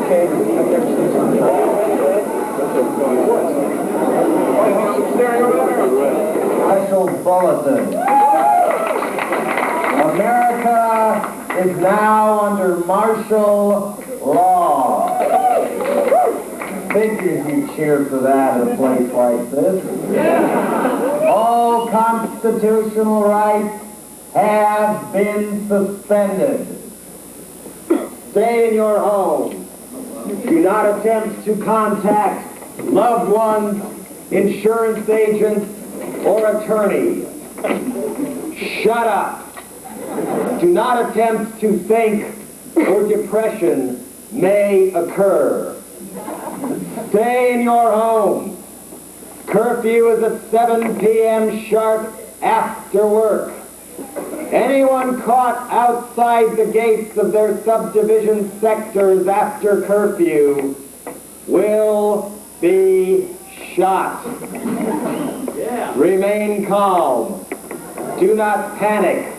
Special bulletin. America is now under martial law. Figures you cheer for that in a place like this. All constitutional rights have been suspended. Stay in your home. Do not attempt to contact loved ones, insurance agents, or attorneys. Shut up. Do not attempt to think or depression may occur. Stay in your home. Curfew is at 7 p.m. sharp after work. Anyone caught outside the gates of their subdivision sectors after curfew will be shot. Remain calm. Do not panic.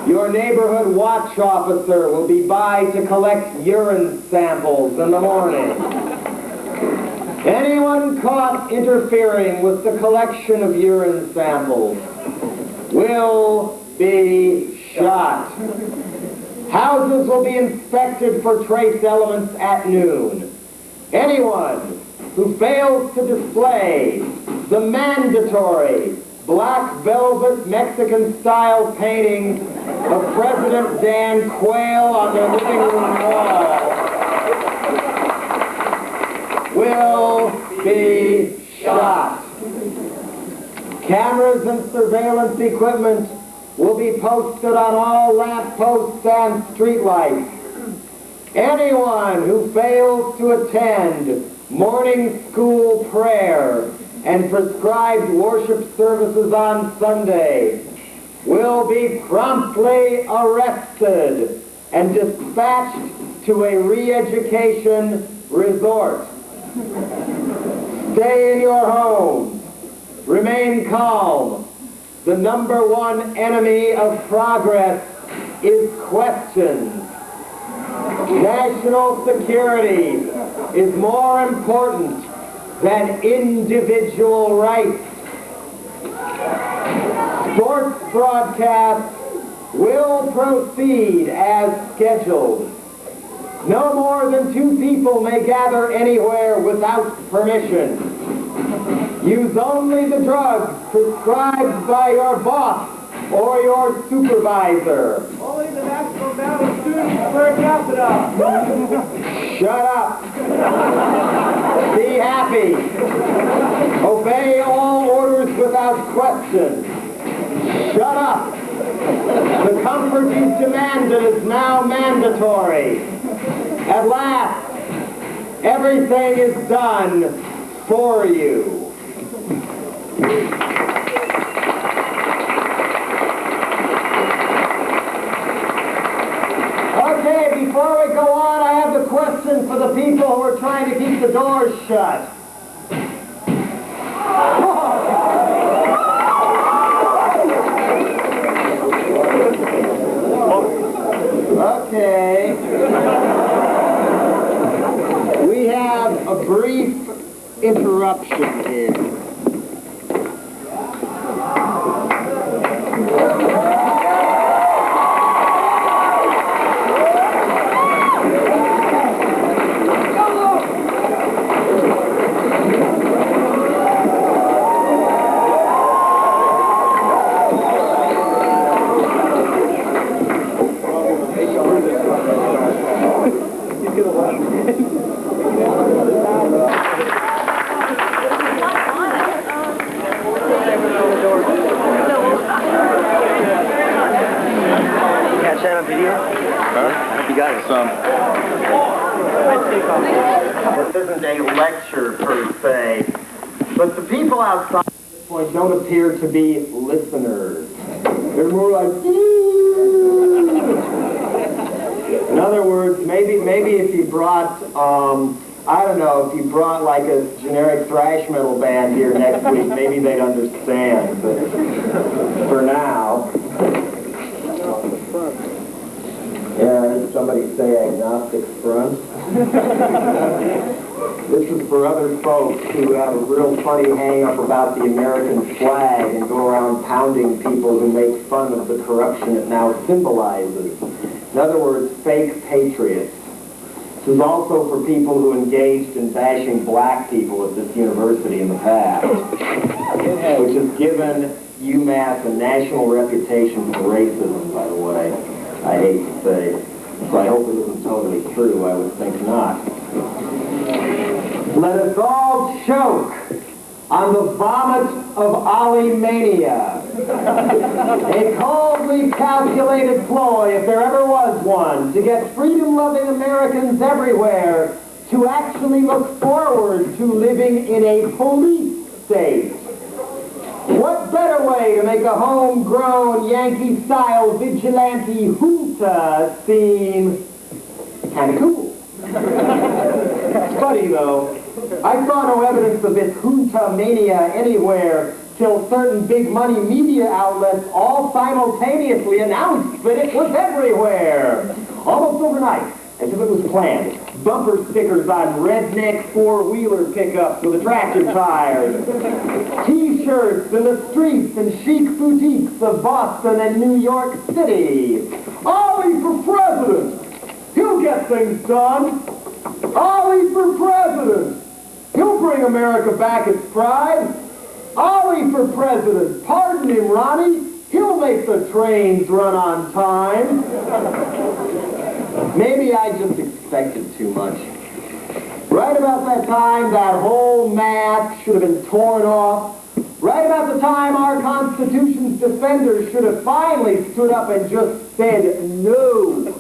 Your neighborhood watch officer will be by to collect urine samples in the morning. Anyone caught interfering with the collection of urine samples will be shot. Houses will be inspected for trace elements at noon. Anyone who fails to display the mandatory black velvet Mexican-style painting of President Dan Quayle on their living room wall will be shot. Cameras and surveillance equipment will be posted on all lamp posts and streetlights. Anyone who fails to attend morning school prayer and prescribed worship services on Sunday will be promptly arrested and dispatched to a re-education resort. Stay in your homes. Remain calm. The number one enemy of progress is questions. National security is more important than individual rights. Sports broadcasts will proceed as scheduled. No more than 2 people may gather anywhere without permission. Use only the drugs prescribed by your boss or your supervisor. Only the national amount of students per capita. Shut up. Be happy. Obey all orders without question. Shut up. The comfort you demanded is now mandatory. At last, everything is done for you. Okay, before we go on, I have the question for the people who are trying to keep the doors shut. Okay. We have a brief interruption here. This isn't a lecture per se, but the people outside at this point don't appear to be listeners. They're more like, in other words, maybe if you brought, I don't know, if you brought like a generic thrash metal band here next week, maybe they'd understand, but for now. Yeah, somebody say agnostic front? This is for other folks who have a real funny hang-up about the American flag and go around pounding people who make fun of the corruption it now symbolizes. In other words, fake patriots. This is also for people who engaged in bashing black people at this university in the past, which has given UMass a national reputation for racism, by the way. I hate to say. So I hope it isn't totally true. I would think not. Let us all choke on the vomit of Ollie-mania. A coldly calculated ploy, if there ever was one, to get freedom-loving Americans everywhere to actually look forward to living in a police state. What better way to make a homegrown Yankee-style vigilante junta seem kind of cool? It's funny, though. I saw no evidence of this junta mania anywhere till certain big money media outlets all simultaneously announced that it was everywhere. Almost overnight, as if it was planned. Bumper stickers on redneck four-wheeler pickups with attractor tires. T-shirts in the streets and chic boutiques of Boston and New York City. Ollie for president! He'll get things done! Ollie for president! He'll bring America back its pride! Ollie for president! Pardon him, Ronnie! He'll make the trains run on time! Maybe I just expected too much. Right about that time, that whole mask should have been torn off. Right about the time our Constitution's defenders should have finally stood up and just said no.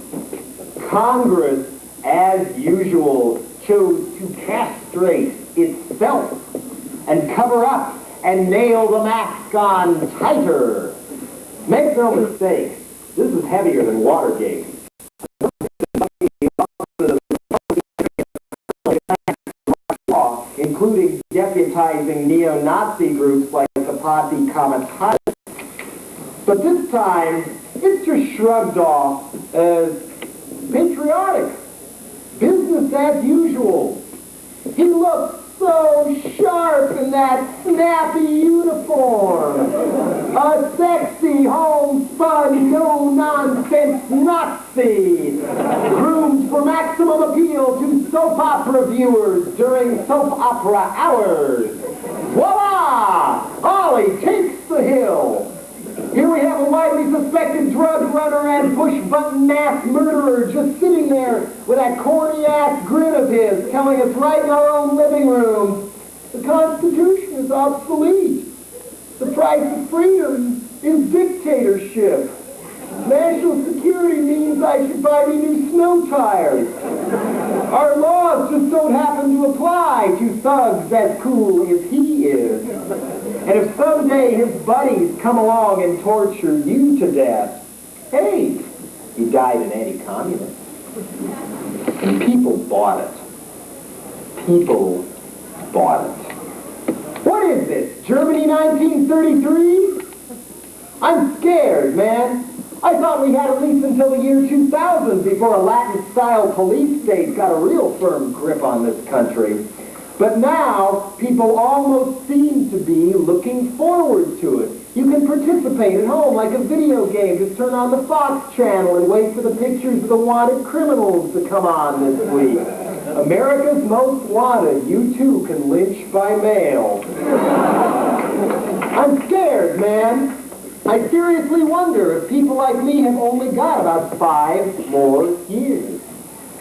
Congress, as usual, chose to castrate itself and cover up and nail the mask on tighter. Make no mistake, this is heavier than Watergate. Including deputizing neo-Nazi groups like the Party Comitatus. But this time, it's just shrugged off as patriotic. Business as usual. He looks so sharp in that snappy uniform. A sexy, homespun, no-nonsense Nazi. Groomed for maximum appeal to soap opera viewers during soap opera hours. Voila! Ollie takes the hill. Here we have a widely suspected drug runner and push-button mass murderer just sitting there with that corny-ass grin of his, telling us right in our own living room, the Constitution is obsolete. The price of freedom is dictatorship. National security means I should buy me new snow tires. Our laws just don't happen to apply to thugs as cool as he is. And if someday his buddies come along and torture you to death, hey, he died an anti-communist. And people bought it. People bought it. What is this, Germany 1933? I'm scared, man. I thought we had at least until the year 2000 before a Latin-style police state got a real firm grip on this country. But now, people almost seem to be looking forward to it. You can participate at home like a video game. Just turn on the Fox channel and wait for the pictures of the wanted criminals to come on this week. America's Most Wanted. You too can lynch by mail. I'm scared, man. I seriously wonder if people like me have only got about 5 more years.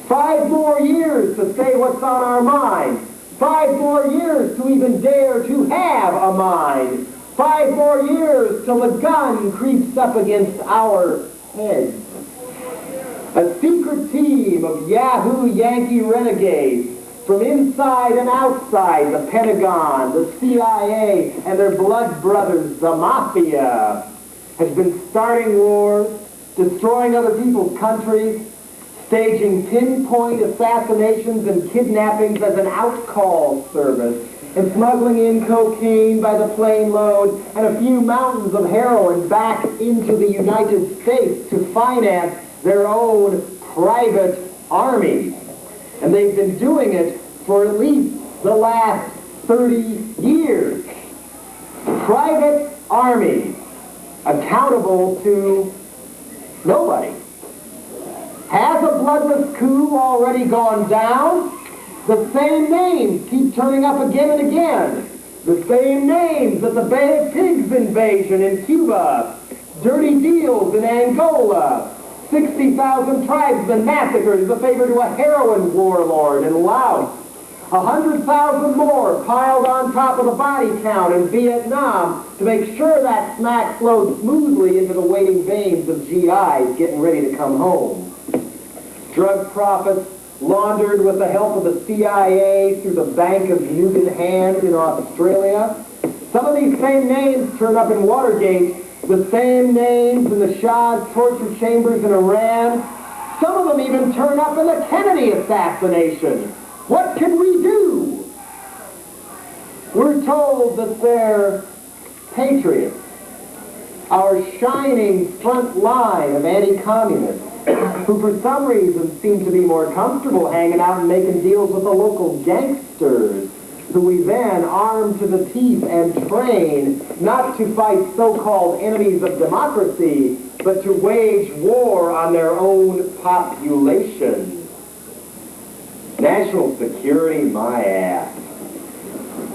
5 more years to say what's on our mind. 5 more years to even dare to have a mind. 5 more years till the gun creeps up against our heads. A secret team of Yahoo Yankee renegades from inside and outside the Pentagon, the CIA, and their blood brothers, the Mafia, has been starting wars, destroying other people's countries, staging pinpoint assassinations and kidnappings as an outcall service, and smuggling in cocaine by the plane load and a few mountains of heroin back into the United States to finance their own private armies. And they've been doing it for at least the last 30 years. Private armies, accountable to nobody. Has a bloodless coup already gone down? The same names keep turning up again and again. The same names at the Bay of Pigs invasion in Cuba, dirty deals in Angola, 60,000 tribesmen massacred as a favor to a heroin warlord in Laos, 100,000 more piled on top of the body count in Vietnam to make sure that smack flowed smoothly into the waiting veins of GIs getting ready to come home. Drug profits laundered with the help of the CIA through the Bank of Newton Hand in Australia. Some of these same names turn up in Watergate, the same names in the Shah's torture chambers in Iran. Some of them even turn up in the Kennedy assassination. What can we do? We're told that they're patriots, our shining front line of anti-communists, who for some reason seem to be more comfortable hanging out and making deals with the local gangsters, who we then arm to the teeth and train not to fight so-called enemies of democracy, but to wage war on their own population. National security, my ass.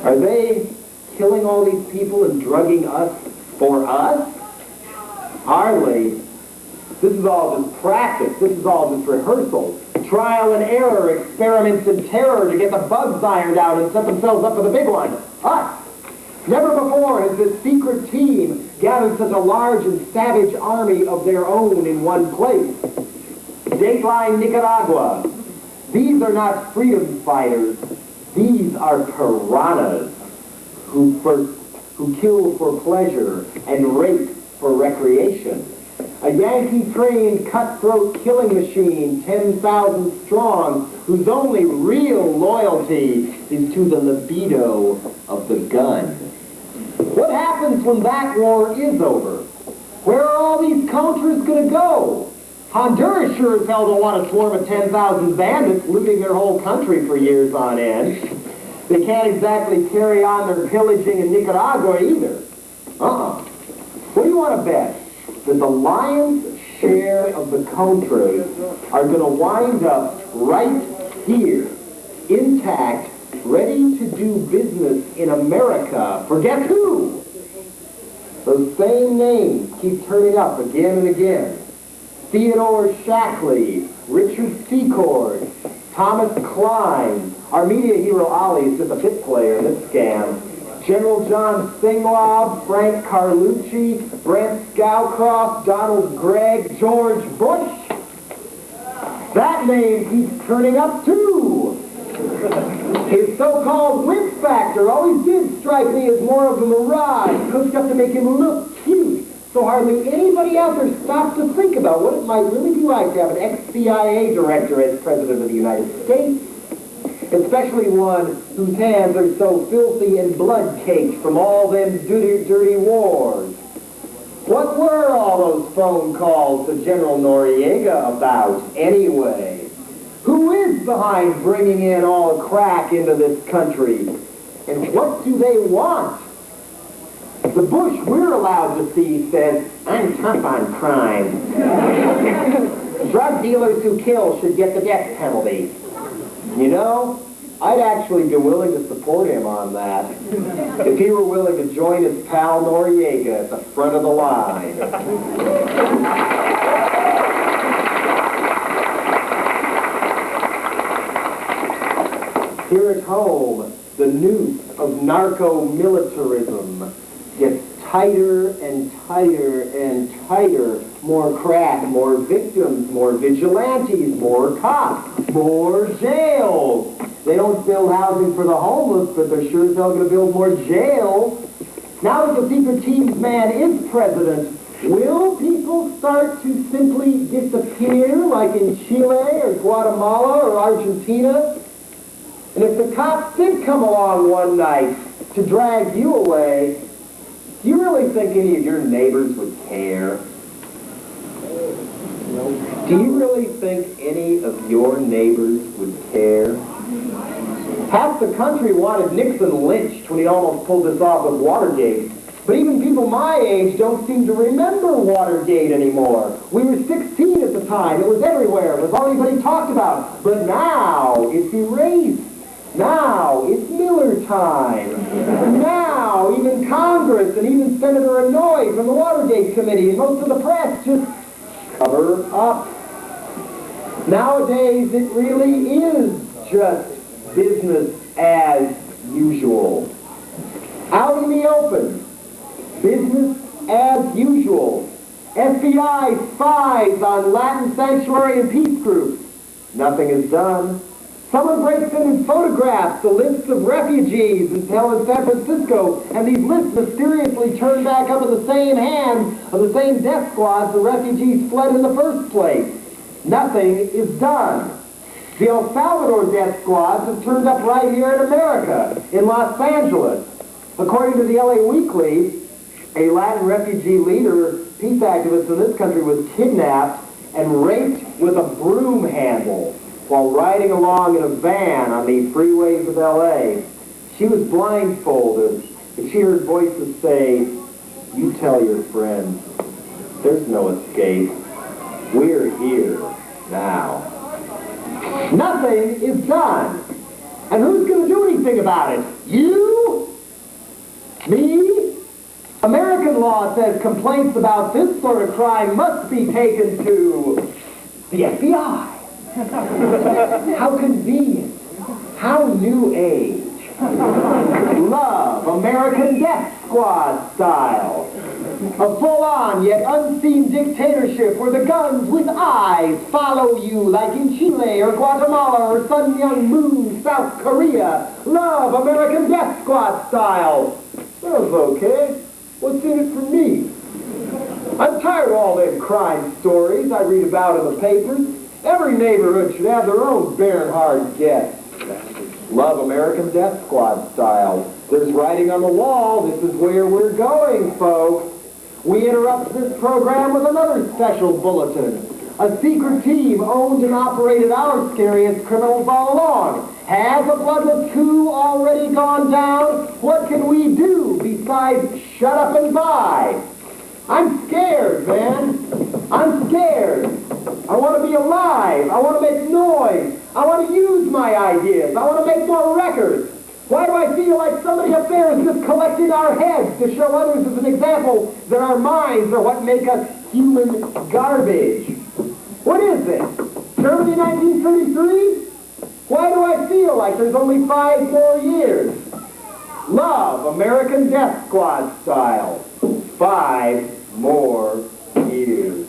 Are they killing all these people and drugging us for us? Hardly. This is all just practice. This is all just rehearsal. Trial and error, experiments in terror to get the bugs ironed out and set themselves up for the big one. Us. Never before has this secret team gathered such a large and savage army of their own in one place. Dateline Nicaragua. These are not freedom fighters. These are piranhas who kill for pleasure and rape for recreation. A Yankee-trained cutthroat killing machine, 10,000 strong, whose only real loyalty is to the libido of the gun. What happens when that war is over? Where are all these Contras going to go? Honduras sure as hell don't want a swarm of 10,000 bandits looting their whole country for years on end. They can't exactly carry on their pillaging in Nicaragua either. What do you want to bet? That the lion's share of the Contras are going to wind up right here, intact, ready to do business in America. For guess who? Those same names keep turning up again and again. Theodore Shackley, Richard Secord, Thomas Klein. Our media hero Ollie is just a bit player in this scam. General John Singlaub, Frank Carlucci, Brent Scowcroft, Donald Gregg, George Bush. That name keeps turning up too. His so-called wimp factor always did strike me as more of a mirage, cooked up to make him look cute. So hardly anybody out there stopped to think about what it might really be like to have an ex-CIA director as President of the United States. Especially one whose hands are so filthy and blood-caked from all them dirty wars. What were all those phone calls to General Noriega about, anyway? Who is behind bringing in all crack into this country? And what do they want? The Bush we're allowed to see says, I'm tough on crime. Drug dealers who kill should get the death penalty. You know, I'd actually be willing to support him on that if he were willing to join his pal Noriega at the front of the line. Here at home, the noose of narco-militarism gets tighter and tighter and tighter. More crack, more victims, more vigilantes, more cops, more jails. They don't build housing for the homeless, but they're sure as hell going to build more jails. Now that the secret team's man is president, will people start to simply disappear like in Chile or Guatemala or Argentina? And if the cops did come along one night to drag you away, do you really think any of your neighbors would care? Do you really think any of your neighbors would care? Half the country wanted Nixon lynched when he almost pulled this off with Watergate. But even people my age don't seem to remember Watergate anymore. We were 16 at the time. It was everywhere. It was all anybody talked about. But now it's erased. Now it's Miller time. Now even Congress and even Senator Inouye from the Watergate Committee and most of the press just cover up. Nowadays it really is just business as usual. Out in the open, business as usual. FBI spies on Latin sanctuary and peace groups. Nothing is done. Someone breaks in and photographs the lists of refugees in San Francisco, and these lists mysteriously turn back up in the same hands of the same death squads the refugees fled in the first place. Nothing is done. The El Salvador death squads have turned up right here in America, in Los Angeles. According to the LA Weekly, a Latin refugee leader, peace activist in this country, was kidnapped and raped with a broom handle while riding along in a van on the freeways of LA. She was blindfolded, and she heard voices say, "You tell your friends, there's no escape. We're here now." Nothing is done. And who's going to do anything about it? You? Me? American law says complaints about this sort of crime must be taken to the FBI. How convenient. How new age. Love American Death Squad style. A full-on yet unseen dictatorship where the guns with eyes follow you like in Chile or Guatemala or Sun Myung Moon, South Korea. Love American Death Squad style. Sounds okay. What's in it for me? I'm tired of all them crime stories I read about in the papers. Every neighborhood should have their own Bernhard guest. Love American Death Squad style. There's writing on the wall. This is where we're going, folks. We interrupt this program with another special bulletin. A secret team owned and operated our scariest criminals all along. Has a bloodless coup already gone down? What can we do besides shut up and buy? I'm scared, man. I'm scared. I want to be alive. I want to make noise. I want to use my ideas. I want to make more records. Why do I feel like somebody up there is just collecting our heads to show others as an example that our minds are what make us human garbage? What is this? Germany 1933? Why do I feel like there's only 5 more years? Love American Death Squad style. 5 more years.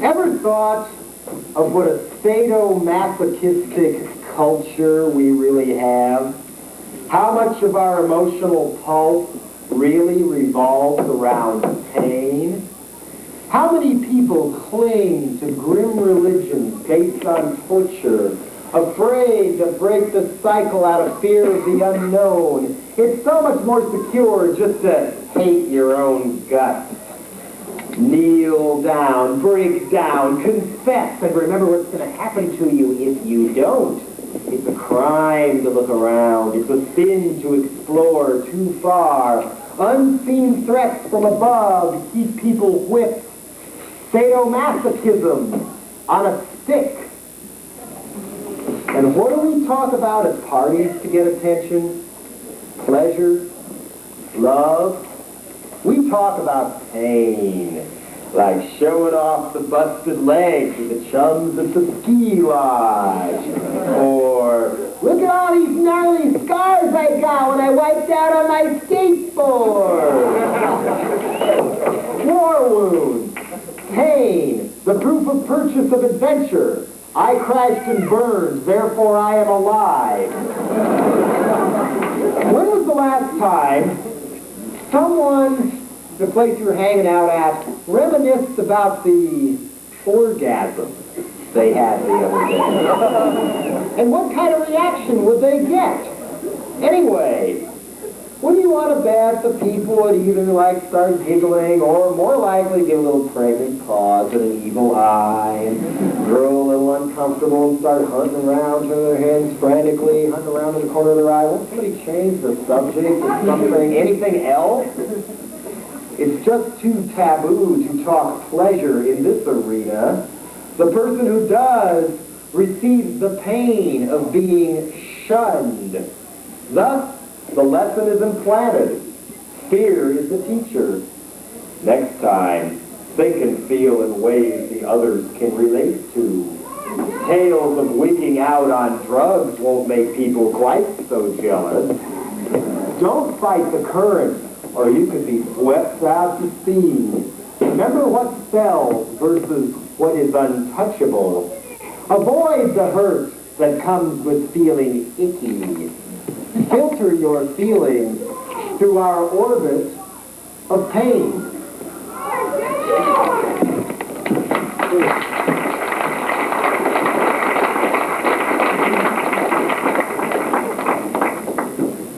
Ever thought of what a sadomasochistic culture we really have? How much of our emotional pulse really revolves around pain? How many people cling to grim religions based on torture, afraid to break the cycle out of fear of the unknown? It's so much more secure just to hate your own guts. Kneel down, break down, confess, and remember what's going to happen to you if you don't. It's a crime to look around. It's a sin to explore too far. Unseen threats from above keep people whipped. Sadomasochism on a stick. And what do we talk about at parties to get attention? Pleasure? Love? We talk about pain, like showing off the busted legs of the chums at the ski lodge. Or, look at all these gnarly scars I got when I wiped out on my skateboard. War wounds, pain, the proof of purchase of adventure. I crashed and burned, therefore I am alive. When was the last time someone, the place you were hanging out at, reminisced about the orgasm they had the other day. And what kind of reaction would they get? Anyway, when you want to bat, the people would either start giggling or more likely give a little pregnant pause and an evil eye and grow a little uncomfortable and start hunting around, turning their heads frantically, hunting around in the corner of their eye. Won't somebody change the subject or something? Anything else? It's just too taboo to talk pleasure in this arena. The person who does receives the pain of being shunned. Thus, the lesson is implanted. Fear is the teacher. Next time, think and feel in ways the others can relate to. Tales of wigging out on drugs won't make people quite so jealous. Don't fight the current, or you could be swept out to sea. Remember what sells versus what is untouchable. Avoid the hurt that comes with feeling icky. Filter your feelings through our orbit of pain.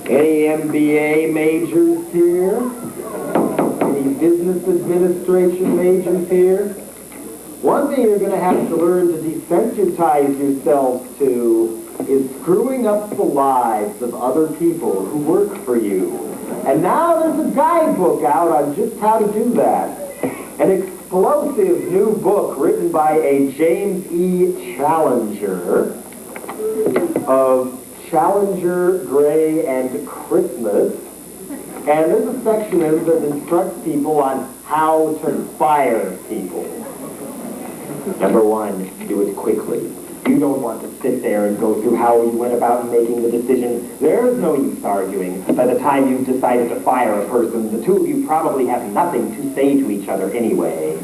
Any MBA majors here? Any business administration majors here? One thing you're going to have to learn to desensitize yourself to is screwing up the lives of other people who work for you. And now there's a guidebook out on just how to do that. An explosive new book written by a James E. Challenger of Challenger, Gray, and Christmas. And there's a section in it that instructs people on how to fire people. Number one, do it quickly. You don't want to sit there and go through how you went about making the decision. There's no use arguing. By the time you've decided to fire a person, the two of you probably have nothing to say to each other anyway.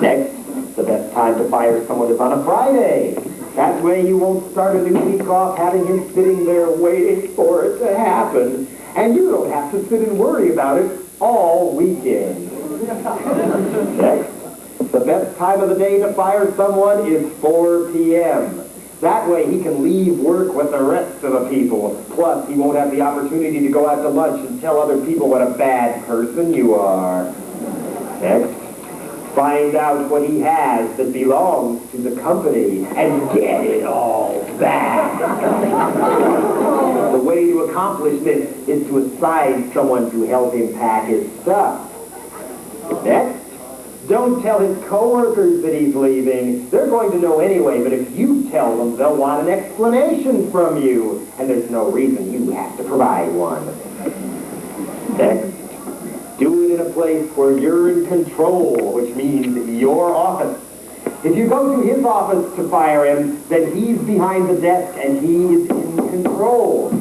Next, the best time to fire someone is on a Friday. That way you won't start a new week off having him sitting there waiting for it to happen. And you don't have to sit and worry about it all weekend. Next, the best time of the day to fire someone is 4 p.m. That way he can leave work with the rest of the people. Plus, he won't have the opportunity to go out to lunch and tell other people what a bad person you are. Next, find out what he has that belongs to the company and get it all back. The way to accomplish this is to assign someone to help him pack his stuff. Next, don't tell his coworkers that he's leaving. They're going to know anyway, but if you tell them, they'll want an explanation from you, and there's no reason you have to provide one. Next, do it in a place where you're in control, which means your office. If you go to his office to fire him, then he's behind the desk and he is in control.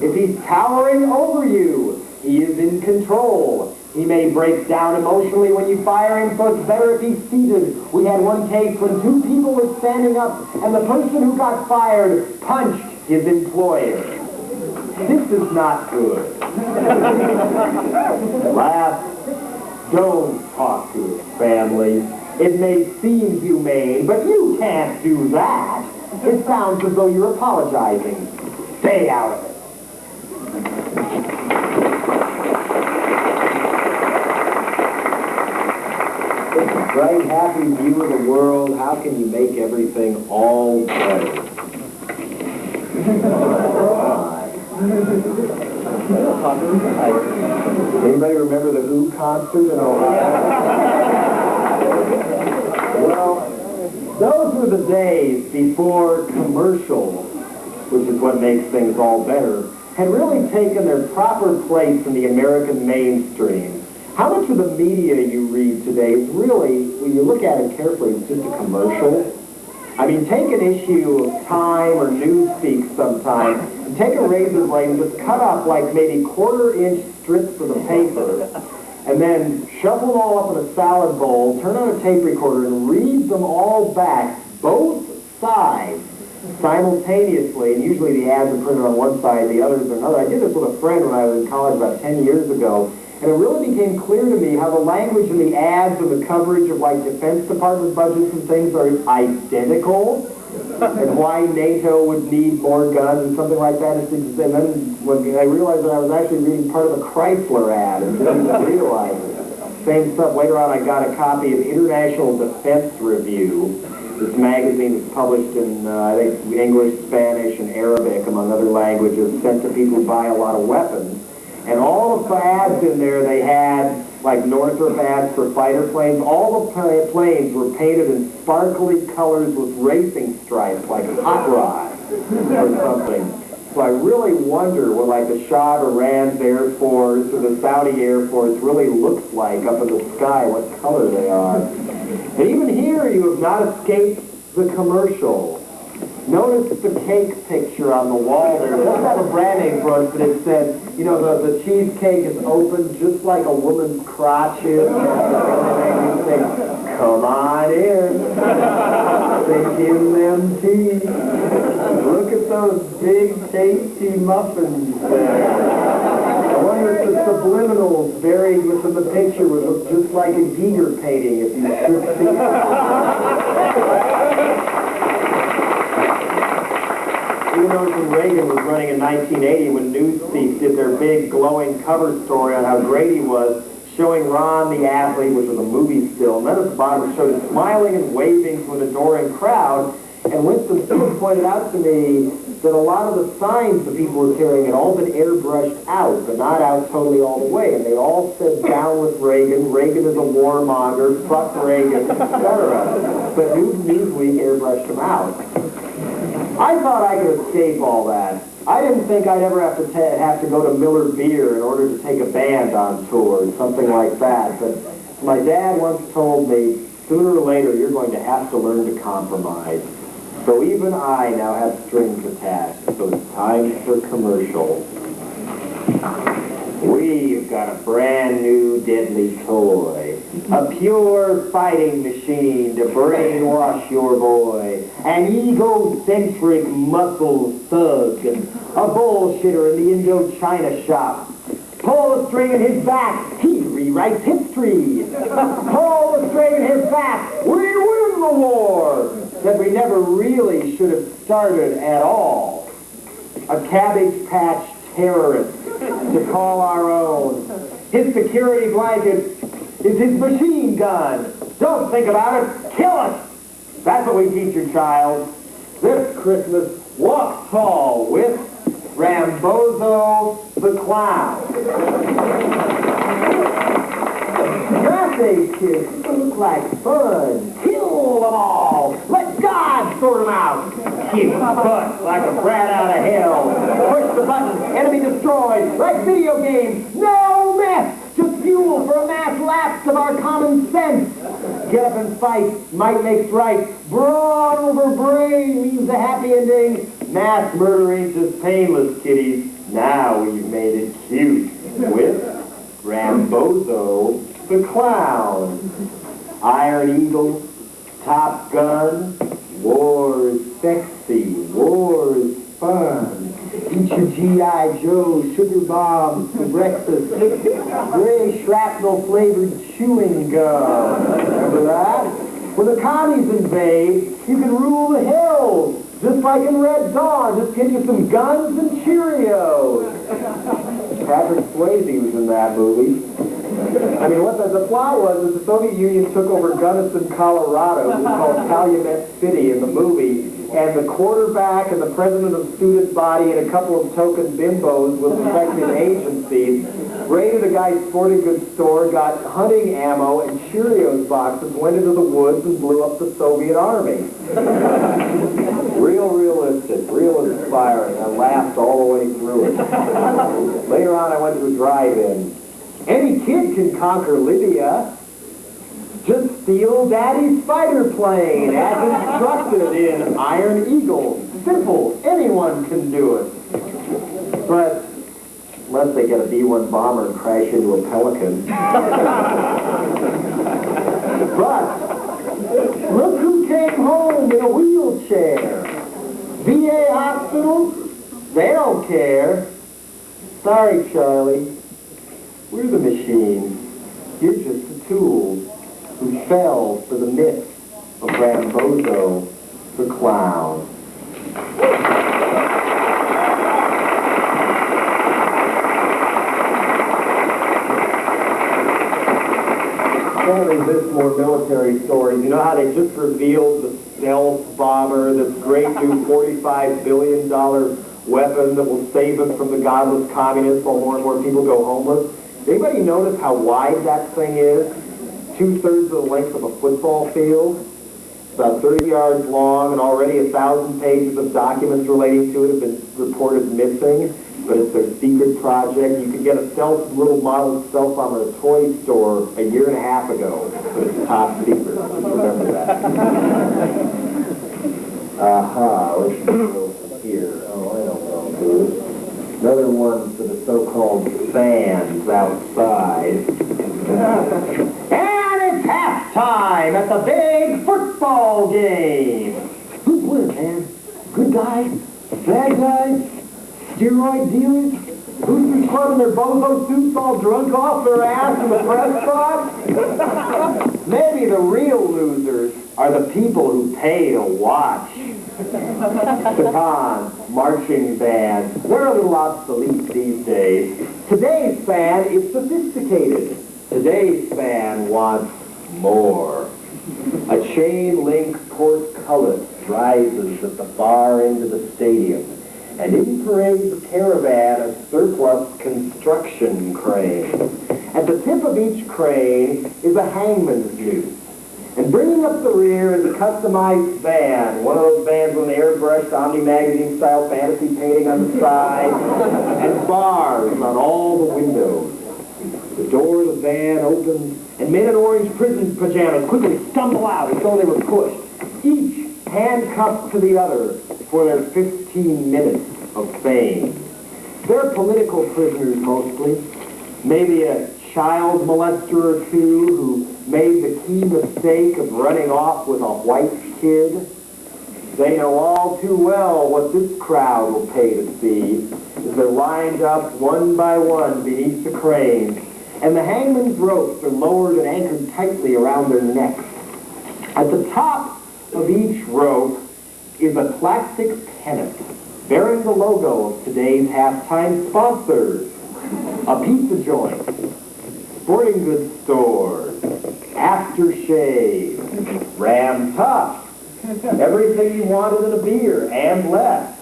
If he's towering over you, he is in control. He may break down emotionally when you fire him, so it's better if he's seated. We had one case when two people were standing up, and the person who got fired punched his employer. This is not good. Last, don't talk to his family. It may seem humane, but you can't do that. It sounds as though you're apologizing. Stay out of it. It's a bright, happy view of the world. How can you make everything all better? Anybody remember the Who concert in Ohio? Well, those were the days before commercials, which is what makes things all better, had really taken their proper place in the American mainstream. How much of the media you read today is really, when you look at it carefully, it's just a commercial? I mean, take an issue of Time or Newspeak sometime, and take a razor blade and just cut off like maybe quarter-inch strips of the paper, and then shuffle them all up in a salad bowl, turn on a tape recorder, and read them all back, both sides, simultaneously, and usually the ads are printed on one side, the others are another. I did this with a friend when I was in college about 10 years ago, And it really became clear to me how the language and the ads and the coverage of like Defense Department budgets and things are identical, and why NATO would need more guns and something like that. And then when I realized that I was actually reading part of a Chrysler ad and didn't even realize it. Same stuff. Later on, I got a copy of International Defense Review. This magazine is published in, I think, English, Spanish, and Arabic, among other languages, sent to people who buy a lot of weapons. And all of the ads in there, they had, like Northrop ads for fighter planes. All the planes were painted in sparkly colors with racing stripes, like hot rods or something. So I really wonder what, like, the Shah of Iran's Air Force or the Saudi Air Force really looks like up in the sky, what color they are. And even here, you have not escaped the commercial. Notice the cake picture on the wall there. It doesn't have a brand name for it, but it said, you know, the cheesecake is open just like a woman's crotch is. And you say, come on in. Sink in them teeth. Look at those big, tasty muffins there. I wonder if the subliminals buried within the picture would look just like a Giger painting if you stripped Even though when Reagan was running in 1980, when Newspeak did their big glowing cover story on how great he was, showing Ron the athlete, which was a movie still, and then at the bottom it showed him smiling and waving to an adoring crowd. And Winston Stewart pointed out to me that a lot of the signs that people were carrying had all been airbrushed out, but not out totally all the way. And they all said, down with Reagan, Reagan is a warmonger, fuck Reagan, etc. But Newsweek airbrushed them out. I thought I could escape all that. I didn't think I'd ever have to go to Miller Beer in order to take a band on tour or something like that. But my dad once told me, sooner or later you're going to have to learn to compromise. So even I now have strings attached. So it's time for commercial. We've got a brand new deadly toy. A pure fighting machine to brainwash your boy. An egocentric muscle thug. A bullshitter in the Indochina shop. Pull the string in his back, he rewrites history. Pull the string in his back, we win the war that we never really should have started at all. A Cabbage Patch terrorist to call our own. His security blanket is his machine gun. Don't think about it, kill it. That's what we teach your child. This Christmas, walk tall with Rambozo the Clown. Birthday kids look like fun. Kill them all. Let God sort them out. Kick butt like a brat out of hell. Push the button. Enemy destroyed. Like video games. No mess. Just fuel for a mass lapse of our common sense. Get up and fight. Might makes right. Brawn over brain means a happy ending. Mass murder ain't just painless, kiddies. Now we've made it cute with Rambozo the Clown. Iron Eagle, Top Gun, war is sexy, war is fun. Eat your G.I. Joe sugar bombs for breakfast. Gray shrapnel flavored chewing gum. Remember that? When the commies invade, you can rule the hills. Just like in Red Dawn, just get you some guns and Cheerios. Patrick Swayze was in that movie. I mean, what the plot was is the Soviet Union took over Gunnison, Colorado, which was called Calumet City in the movie, and the quarterback and the president of the student body and a couple of token bimbos with effective agencies raided a guy's sporting goods store, got hunting ammo and Cheerios boxes, went into the woods and blew up the Soviet army. Real realistic, real inspiring. I laughed all the way through it. Later on, I went to a drive-in. Any kid can conquer Libya. Just steal Daddy's fighter plane, as instructed in Iron Eagle. Simple. Anyone can do it. But unless they get a B-1 bomber and crash into a Pelican. But look who came home in a wheelchair. VA hospitals, they don't care. Sorry, Charlie. We're the machines. You're just the tools who fell for the myth of Rambozo the clown. Can't resist more military stories. You know how they just revealed the stealth bomber, this great new $45 billion weapon that will save us from the godless communists while more and more people go homeless? Anybody notice how wide that thing is? 2/3 of the length of a football field. It's about 30 yards long, and already 1,000 pages of documents relating to it have been reported missing. But it's their secret project. You could get a little model stealth bomber at a toy store a year and a half ago, but it's top secret. Remember that. Aha, let's go from here. Oh, I don't know, dude. Another one for the so-called fans outside. And it's halftime at the big football game. Who's winning, man? Good guys? Bad guys? Steroid dealers? Who's been clubbing their bozo suits all drunk off their ass in the press box? Maybe the real losers are the people who pay to watch. Baton, marching band, they're a little obsolete these days. Today's fan is sophisticated. Today's fan wants more. A chain-link portcullis rises at the far end of the stadium, and in parades a caravan of surplus construction cranes. At the tip of each crane is a hangman's noose. And bringing up the rear is a customized van, one of those vans with an airbrushed Omni magazine-style fantasy painting on the side, and bars on all the windows. The door of the van opens, and men in orange prison pajamas quickly stumble out as though they were pushed, each handcuffed to the other for their 15 minutes of fame. They're political prisoners mostly, maybe a child molester or two who made the key mistake of running off with a white kid. They know all too well what this crowd will pay to see as they're lined up one by one beneath the crane, and the hangman's ropes are lowered and anchored tightly around their necks. At the top of each rope is a plastic pennant bearing the logo of today's halftime sponsors: a pizza joint, sporting goods stores, aftershave, Ram Tough, everything you wanted in a beer and less.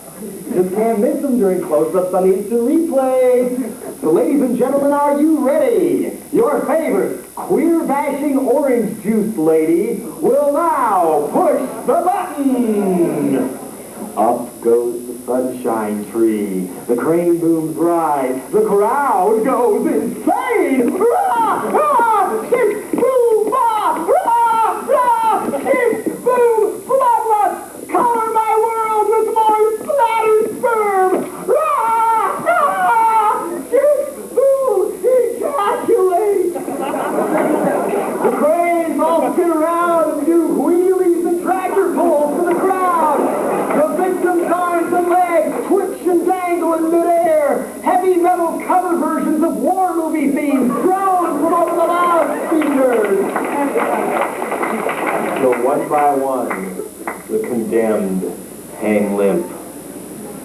Just can't miss them during close-ups on the instant replay. So ladies and gentlemen, are you ready? Your favorite queer-bashing orange juice lady will now push the button. Up goes the sunshine tree. The crane booms rise. The crowd goes insane. Rah! Rah! Kick! Boom! Bah! Rah! Rah! Kick! Boom! Bloodlust! Color my world with more splattered sperm! Rah! Rah! Kick! Boom! Ejaculate! The cranes all spin around and do wheelies and tractor pulls for the crowd. The victims' arms and legs twitch and dangle in midair. Heavy metal cover versions of war movie themes drone from over the loudspeakers. So one by one, the condemned hang limp.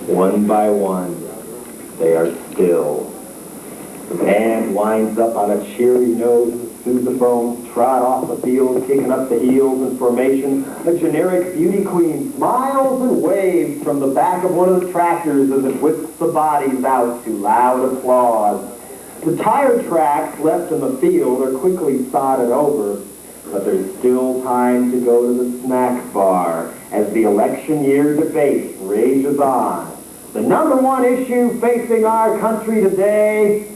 One by one, they are still. The band winds up on a cheery note. Sousaphones trot off the field, kicking up the heels in formation. A generic beauty queen smiles and waves from the back of one of the tractors as it whisks the bodies out to loud applause. The tire tracks left in the field are quickly sodded over, but there's still time to go to the snack bar as the election year debate rages on. The number one issue facing our country today: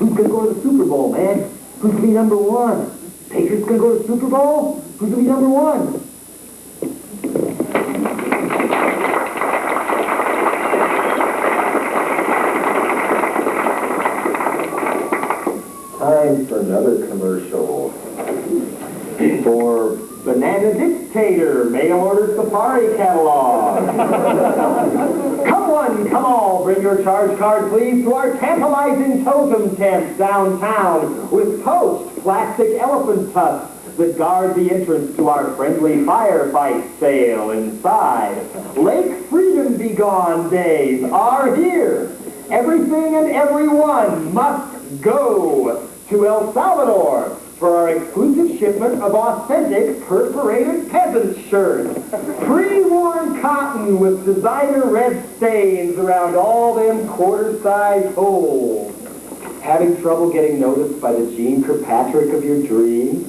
who's going to go to the Super Bowl, man? Who's going to be number one? Patriots going to go to the Super Bowl? Who's going to be number one? Time for another commercial. For Banana Dip dictator, mail-order safari catalog. Come one, come all, bring your charge card, please, to our tantalizing totem tent downtown with toast plastic elephant tusks that guard the entrance to our friendly firefight sale inside. Lake Freedom Be Gone days are here. Everything and everyone must go to El Salvador for our exclusive shipment of authentic perforated peasant shirts. Pre-worn cotton with designer red stains around all them quarter-size holes. Having trouble getting noticed by the Gene Kirkpatrick of your dreams?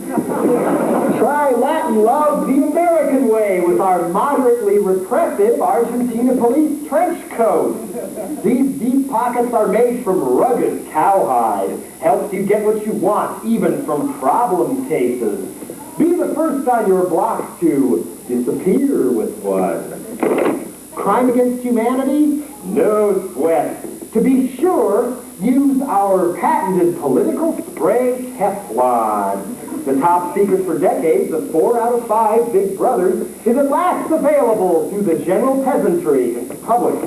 Try Latin Love the American way with our moderately repressive Argentina police trench coat. These deep pockets are made from rugged cowhide. Helps you get what you want, even from problem cases. Be the first on your block to disappear with one. Crime against humanity? No sweat. To be sure, use our patented political spray Teflon. The top secret for decades of 4 out of 5 Big Brothers is at last available to the general peasantry and public.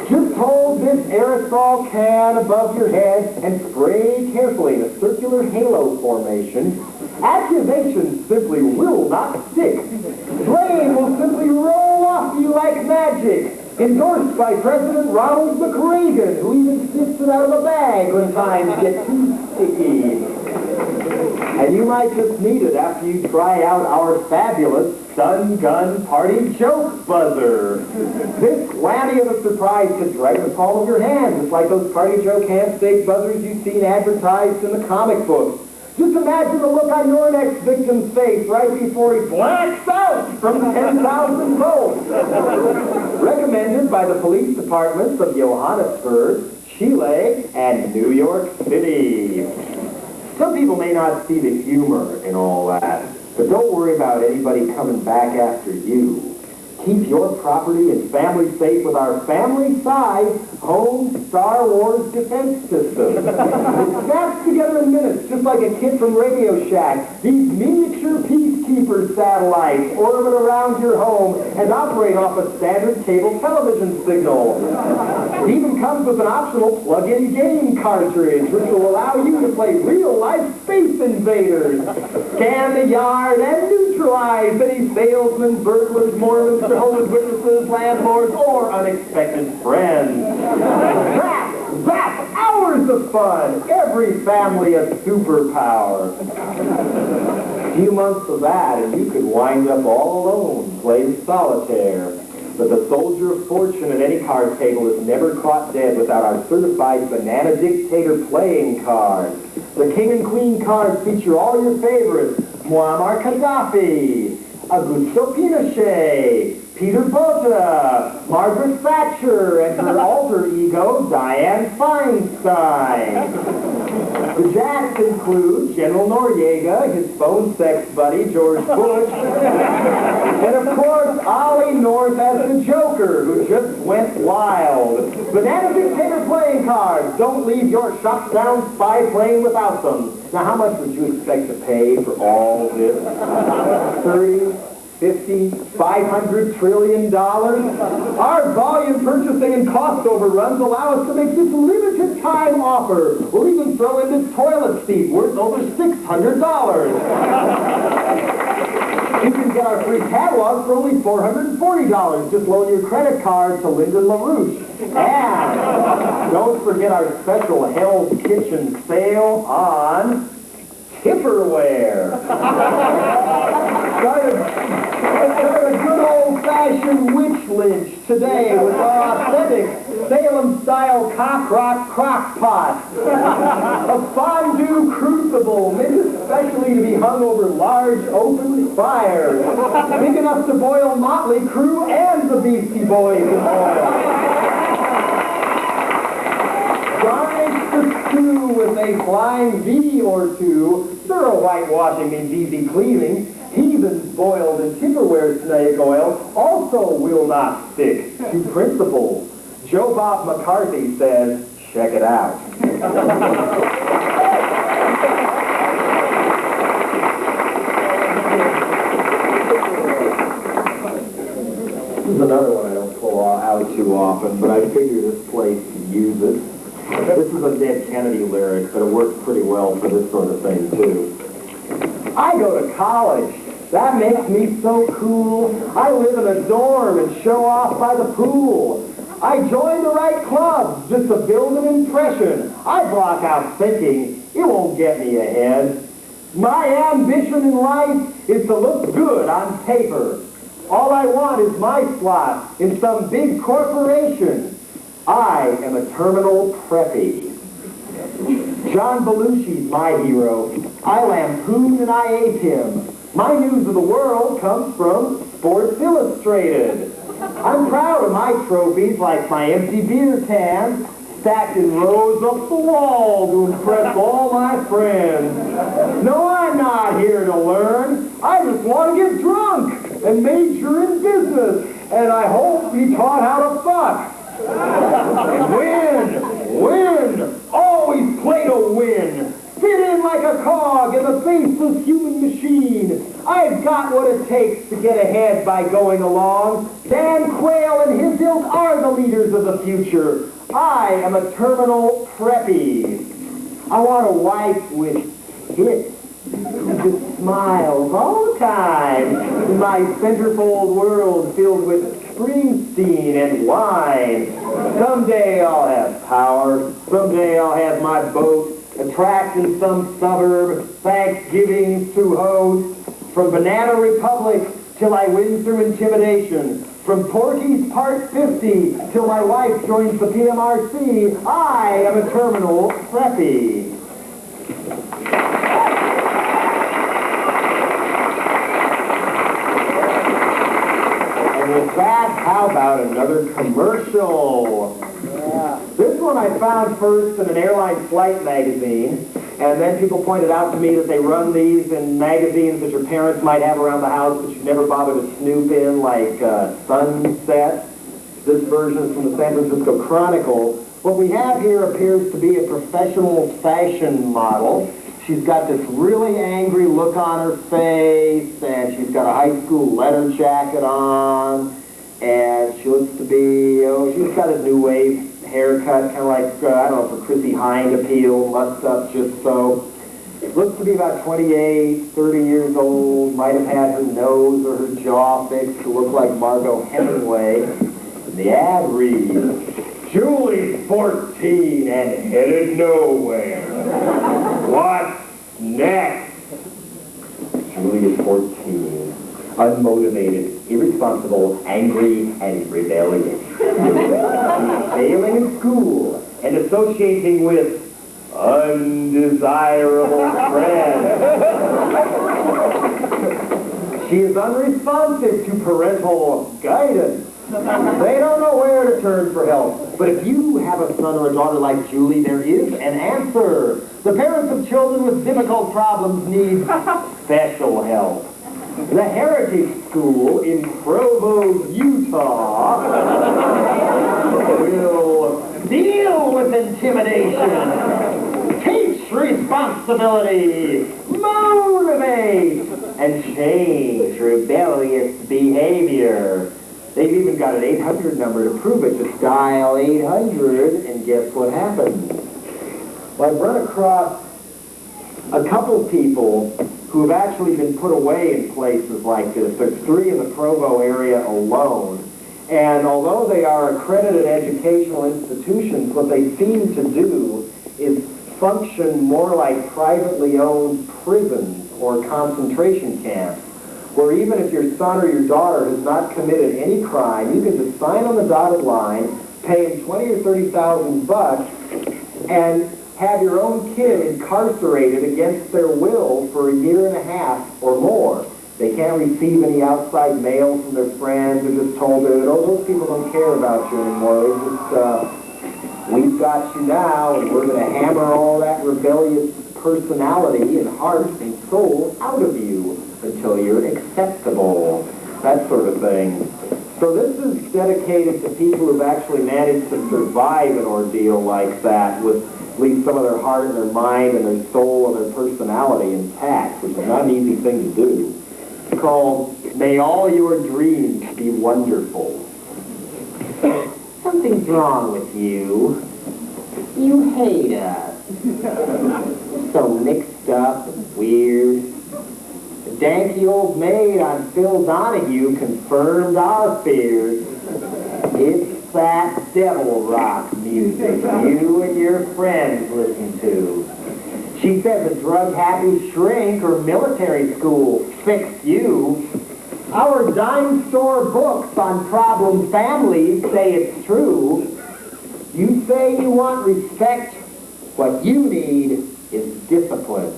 Just hold this aerosol can above your head and spray carefully in a circular halo formation. Accusations simply will not stick. Blame will simply roll off you like magic. Endorsed by President Ronald McReagan, who even sniffs it out of a bag when times get too sticky. And you might just need it after you try out our fabulous stun gun party joke buzzer. This whammy of a surprise could right in the palm of your hand, just like those party joke handshake buzzers you've seen advertised in the comic books. Just imagine the look on your next victim's face right before he blacks out from 10,000 volts. Recommended by the police departments of Johannesburg, Chile, and New York City. Some people may not see the humor in all that, but don't worry about anybody coming back after you. Keep your property and family safe with our family-size home Star Wars defense system. It snaps together in minutes, just like a kid from Radio Shack. These miniature peacekeeper satellites orbit around your home and operate off a standard cable television signal. It even comes with an optional plug-in game cartridge, which will allow you to play real-life Space Invaders. Scan the yard and neutralize any salesmen, burglars, Mormons, Jehovah's Witnesses, landlords, or unexpected friends. That's hours of fun. Every family a superpower. A few months of that, and you could wind up all alone playing solitaire. But the soldier of fortune at any card table is never caught dead without our certified banana dictator playing cards. The king and queen cards feature all your favorites. Muammar Gaddafi, Augusto Pinochet, Peter Botha, Margaret Thatcher, and her alter ego, Dianne Feinstein. The jacks include General Noriega, his phone sex buddy, George Bush, and of course, Ollie North as the Joker, who just went wild. Banana Dictator playing cards. Don't leave your shot-down spy plane without them. Now, how much would you expect to pay for all this? 30, 50, 500 trillion dollars? Our volume purchasing and cost overruns allow us to make this limited time offer. We'll even throw in this toilet seat worth over $600. You can get our free catalog for only $440. Just loan your credit card to Lyndon LaRouche. And don't forget our special Hell's Kitchen sale on Tipperware. Got a good old-fashioned witch lynch today with our authentic Salem-style cock-rock crock pot. A fondue crucible made especially to be hung over large open fires, big enough to boil Motley Crue and the Beastie Boys in oil. Garnish the stew with a flying V or two. Thorough whitewashing means easy cleaning. Heathens boiled in Tupperware snake oil also will not stick to principles. Joe Bob McCarthy says, check it out. often, but I figure this place could use it. This is a Dead Kennedy lyric, but it works pretty well for this sort of thing, too. I go to college. That makes me so cool. I live in a dorm and show off by the pool. I join the right clubs just to build an impression. I block out thinking. It won't get me ahead. My ambition in life is to look good on paper. All I want is my slot in some big corporation. I am a terminal preppy. John Belushi's my hero. I lampooned and I ate him. My news of the world comes from Sports Illustrated. I'm proud of my trophies like my empty beer cans stacked in rows up the wall to impress all my friends. No, I'm not here to learn. I just want to get drunk and major in business, and I hope be taught how to fuck. And win, always play to win. Fit in like a cog in a faceless human machine. I've got what it takes to get ahead by going along. Dan Quayle and his ilk are the leaders of the future. I am a terminal preppy. I want a wife with hits who just smiles all the time in my centerfold world filled with Springsteen and wine. Someday I'll have power. Someday I'll have my boat attracting some suburb, Thanksgiving to host. From Banana Republic till I win through intimidation. From Porky's Part 50 till my wife joins the PMRC, I am a terminal preppy. And with that, how about another commercial? This one I found first in an airline flight magazine, and then people pointed out to me that they run these in magazines that your parents might have around the house but you'd never bother to snoop in, like Sunset. This version is from the San Francisco Chronicle. What we have here appears to be a professional fashion model. She's got this really angry look on her face, and she's got a high school leather jacket on, and she looks to be, she's got a new wave haircut, kind of like, I don't know, for Chrissy Hind appeal, must up just so. Looks to be about 28, 30 years old, might have had her nose or her jaw fixed to look like Margot Hemingway. And the ad reads, Julie's 14 and headed nowhere. What's next? Julie is 14. Unmotivated, irresponsible, angry, and rebellious. She's failing in school and associating with undesirable friends. She is unresponsive to parental guidance. They don't know where to turn for help. But if you have a son or a daughter like Julie, there is an answer. The parents of children with difficult problems need special help. The Heritage School in Provo, Utah will deal with intimidation, teach responsibility, motivate, and change rebellious behavior. They've even got an 800 number to prove it. Just dial 800 and guess what happens? Well, I've run across a couple people who have actually been put away in places like this. There's 3 in the Provo area alone. And although they are accredited educational institutions, what they seem to do is function more like privately owned prisons or concentration camps, where even if your son or your daughter has not committed any crime, you can just sign on the dotted line, pay them $20,000 or $30,000, and have your own kid incarcerated against their will for a year and a half or more. They can't receive any outside mail from their friends. They're just told that, those people don't care about you anymore. They just, we've got you now, and we're going to hammer all that rebellious personality and heart and soul out of you until you're acceptable. That sort of thing. So this is dedicated to people who've actually managed to survive an ordeal like that with at least some of their heart and their mind and their soul and their personality intact, which is not an easy thing to do. It's called May All Your Dreams Be Wonderful. something's wrong with you. You hate us. So mixed up and weird. The danky old maid on Phil Donahue confirmed our fears. It's that devil rock music you and your friends listen to. She said the drug-happy shrink or military school fixed you. Our dime store books on problem families say it's true. You say you want respect. What you need is discipline.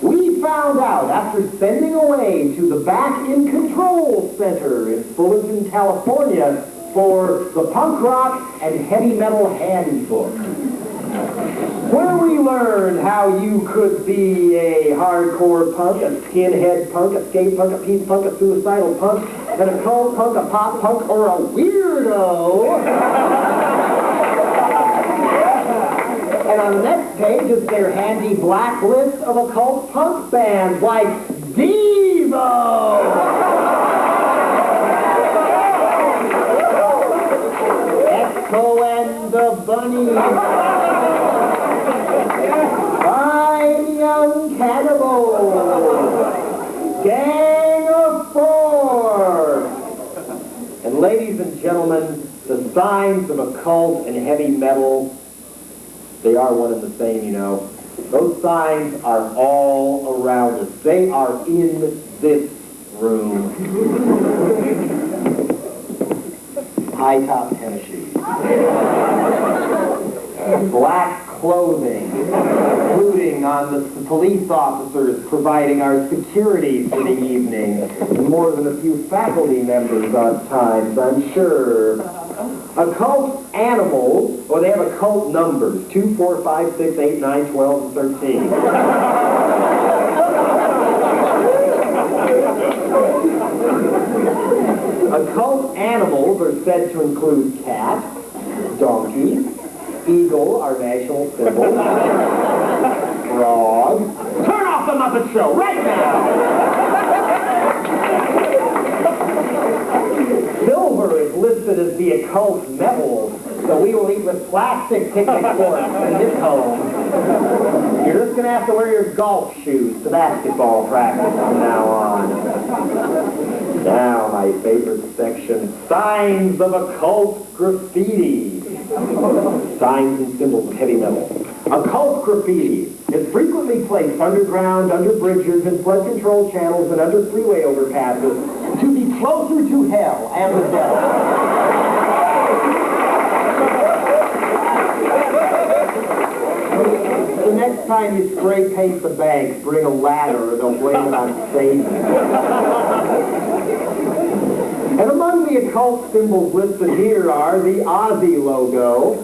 We found out after sending away to the Back in Control Center in Fullerton, California for the punk rock and heavy metal handbook, where we learned how you could be a hardcore punk, a skinhead punk, a skate punk, a peace punk, a suicidal punk, and a cult punk, a pop punk, or a weirdo. And on the next page is their handy black list of occult punk bands like Devo, Echo and the Bunnies, Fine Young Cannibals, Gang of Four. And ladies and gentlemen, the signs of occult and heavy metal, they are one and the same, you know. Those signs are all around us. They are in this room. High-top tennis shoes. Black clothing, including on the police officers providing our security for the evening. More than a few faculty members on times, I'm sure. Occult animals, well, they have occult numbers, 2, 4, 5, 6, 8, 9, 12, and 13. Occult animals are said to include cat, donkey, eagle, our national symbol, frog. Turn off the Muppet Show right now! Silver is listed as the occult metal, so we will eat with plastic picnic forks in this home. You're just going to have to wear your golf shoes to basketball practice from now on. Now, my favorite section, signs of occult graffiti. Signs and symbols of heavy metal. Occult graffiti is frequently placed underground, under bridges, in flood control channels, and under freeway overpasses to be closer to hell and the devil. The next time you spray paint the banks, bring a ladder or they'll blame it on Satan. And among the occult symbols listed here are the Aussie logo,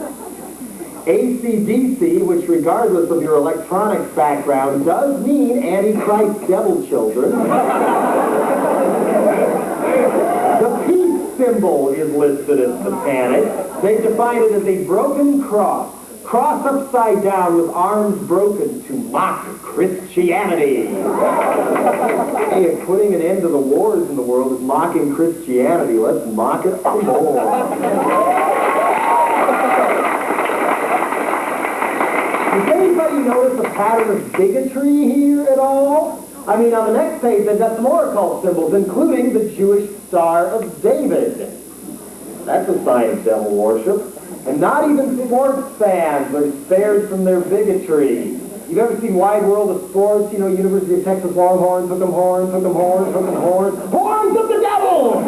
AC/DC, which regardless of your electronics background does mean Antichrist devil children. The peace symbol is listed as satanic. They define it as a broken cross upside down with arms broken to mock Christianity. Hey, if putting an end to the wars in the world is mocking Christianity, let's mock it some more. Does anybody notice a pattern of bigotry here at all? I mean, on the next page, they've got some more occult symbols, including the Jewish Star of David. That's a sign of devil worship. And not even sports fans are spared from their bigotry. You've ever seen Wide World of Sports? You know, University of Texas Longhorns, hook 'em horns, hook 'em horns, hook 'em horns. Horns of the devil!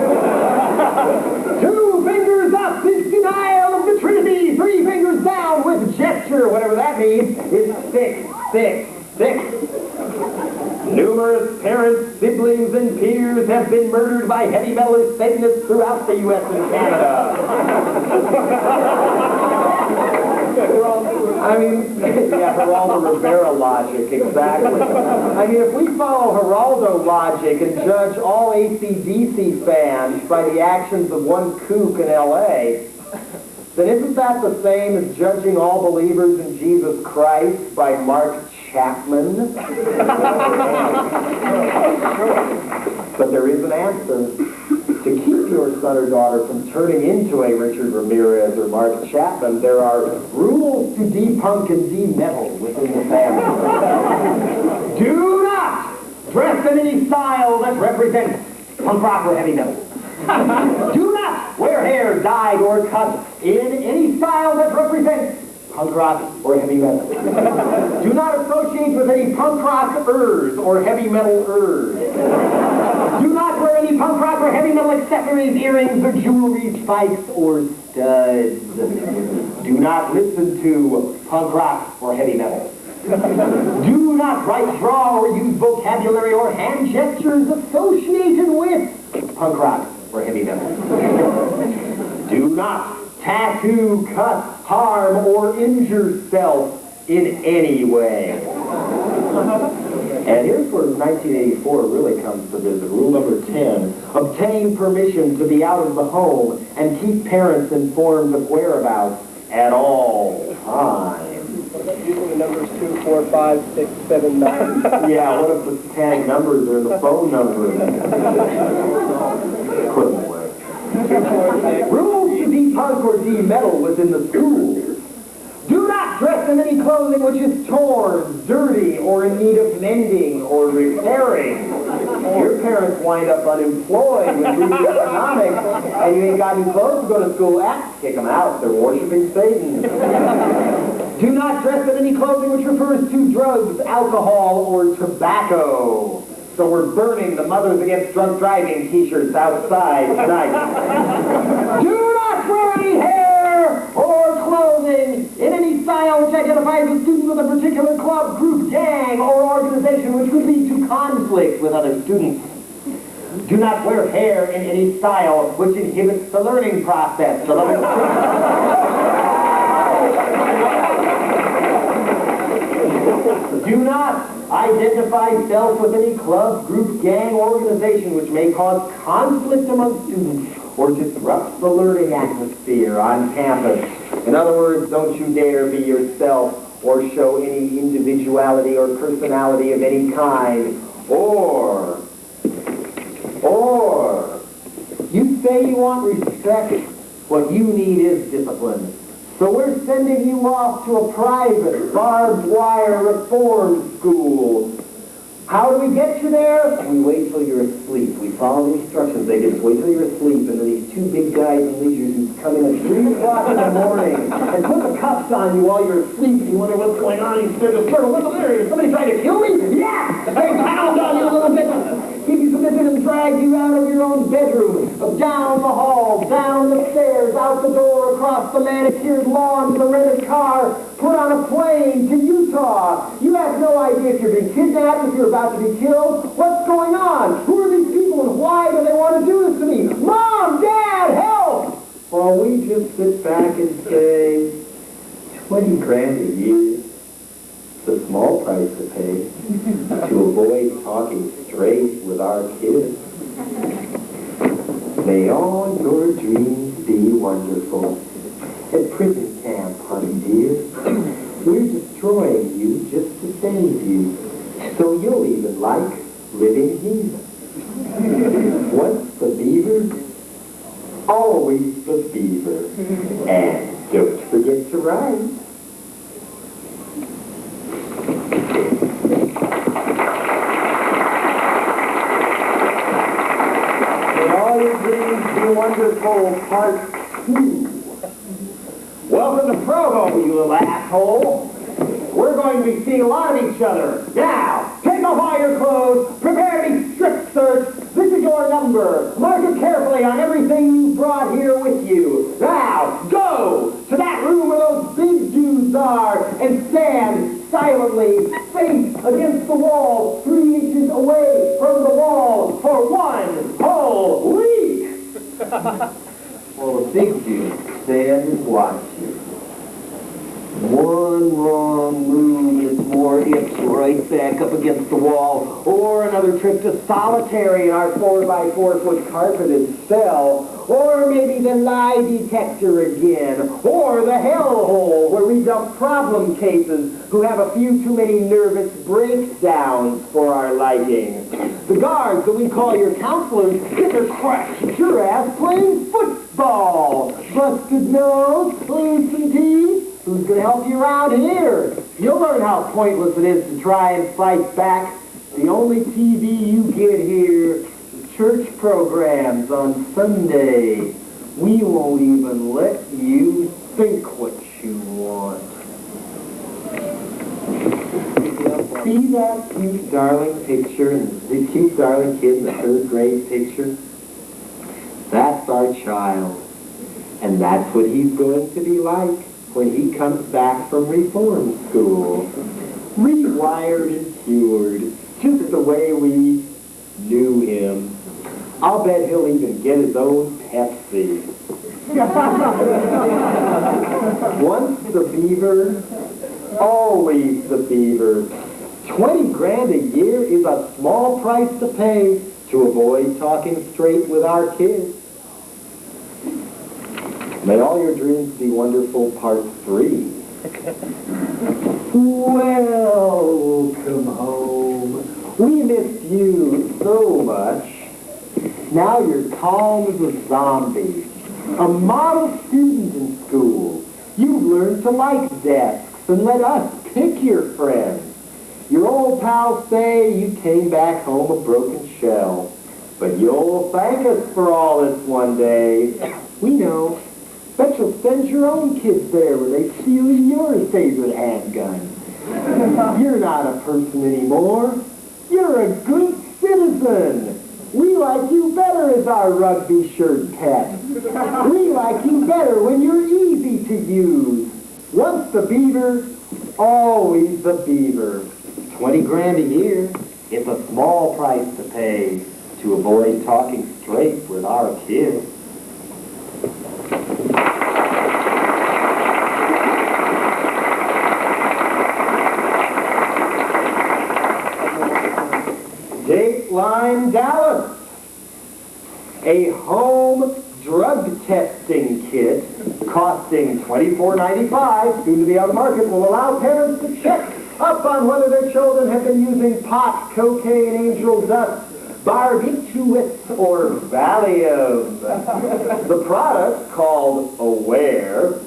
2 fingers up is denial of the Trinity. 3 fingers down with gesture, whatever that means. It's 6, 6, 6. Numerous parents, siblings, and peers have been murdered by heavy metal Satanists throughout the U.S. and Canada. I mean, yeah, Geraldo Rivera logic, exactly. I mean, if we follow Geraldo logic and judge all AC/DC fans by the actions of one kook in L.A., then isn't that the same as judging all believers in Jesus Christ by Mark Chapman? But there is an answer. To keep prevent your son or daughter from turning into a Richard Ramirez or Mark Chapman, there are rules to de-punk and de-metal within the family. Do not dress in any style that represents punk rock or heavy metal. Do not wear hair dyed or cut in any style that represents punk rock or heavy metal. Do not associate with any punk rock-ers or heavy metal-ers. Do not wear any punk rock or heavy metal accessories, earrings, or jewelry, spikes, or studs. Do not listen to punk rock or heavy metal. Do not write, draw, or use vocabulary or hand gestures associated with punk rock or heavy metal. Do not tattoo, cut, harm, or injure self in any way. And here's where 1984 really comes to visit. Rule number 10, obtain permission to be out of the home and keep parents informed of whereabouts at all times. Using the numbers 2, 4, 5, 6, 7, 9. Yeah, what if the tag numbers are the phone numbers? Couldn't work. 2, 4, 6. Rules to de-punk or de-metal within the schools. Do not dress in any clothing which is torn, dirty, or in need of mending or repairing. Your parents wind up unemployed with reading economics, and you ain't got any clothes to go to school. Kick them out. They're worshiping Satan. Do not dress in any clothing which refers to drugs, alcohol, or tobacco. So we're burning the Mothers Against Drunk Driving t-shirts outside tonight. Do not wear any hair or clothing in any style which identifies a student with a particular club, group, gang, or organization which would lead to conflict with other students. Do not wear hair in any style which inhibits the learning process. Do not identify self with any club, group, gang, or organization which may cause conflict among students or disrupt the learning atmosphere on campus. In other words, don't you dare be yourself or show any individuality or personality of any kind. Or you say you want respect, what you need is discipline. So we're sending you off to a private, barbed wire reform school. How do we get you there? We wait till you're asleep. We follow the instructions. They just wait till you're asleep, and then these two big guys in leisures who come in at 3 o'clock in the morning and put the cuffs on you while you're asleep. You wonder what's going on. You start to sort of, what's there? Is somebody trying to kill me? Yeah! They pound on you a little bit. Keep you submitted and drag you out of your own bedroom, down the hall, down the stairs, out the door, across the manicured lawn to the rented car, put on a plane to Utah. You have no idea if you're being kidnapped, if you're about to be killed. What's going on? Who are these people and why do they want to do this to me? Mom, Dad, help! Well, we just sit back and say, 20 grand a year. It's a small price to pay to avoid talking straight with our kids. May all your dreams be wonderful. At prison camp, honey dear, we're destroying you just to save you. So you'll even like living here. What's the beaver? Always the beaver. And don't forget to write. Wonderful Part 2. Welcome to Provo, you little asshole. We're going to be seeing a lot of each other. Now, take off all your clothes, prepare to be strip searched. This is your number. Mark it carefully on everything you brought here with you. Now, go to that room where those big dudes are and stand silently, face against the wall, 3 inches away from the wall for 1 whole week. Well, the big dude stand and watch you. One wrong move is more hips right back up against the wall, or another trip to solitary in our 4x4-foot carpeted cell, or maybe the lie detector again, or the hellhole where we dump problem cases who have a few too many nervous breakdowns for our liking. The guards that we call your counselors get their cracks at your ass playing football. Busted nose, loosened teeth. Who's going to help you around here? You'll learn how pointless it is to try and fight back. The only TV you get here is church programs on Sunday. We won't even let you think what you want. See that cute darling picture, and the cute darling kid in the third grade picture? That's our child. And that's what he's going to be like when he comes back from reform school. Rewired and cured, just the way we knew him. I'll bet he'll even get his own Pepsi. Once the beaver, always the beaver. 20 grand a year is a small price to pay to avoid talking straight with our kids. May all your dreams be wonderful, part 3. Welcome home. We missed you so much. Now you're calm as a zombie. A model student in school. You've learned to like desks and let us pick your friends. Your old pals say you came back home a broken shell. But you'll thank us for all this one day. We know. Bet you'll send your own kids there where they steal your favorite handgun. You're not a person anymore. You're a good citizen. We like you better as our rugby shirt pet. We like you better when you're easy to use. Once the beaver, always the beaver. 20 grand a year, it's a small price to pay to avoid talking straight with our kids. Dateline Dallas, a home drug testing kit costing $24.95, soon to be on the market, will allow parents to check up on whether their children have been using pot, cocaine, angel dust, barbiturates, or Valium. The product, called Aware,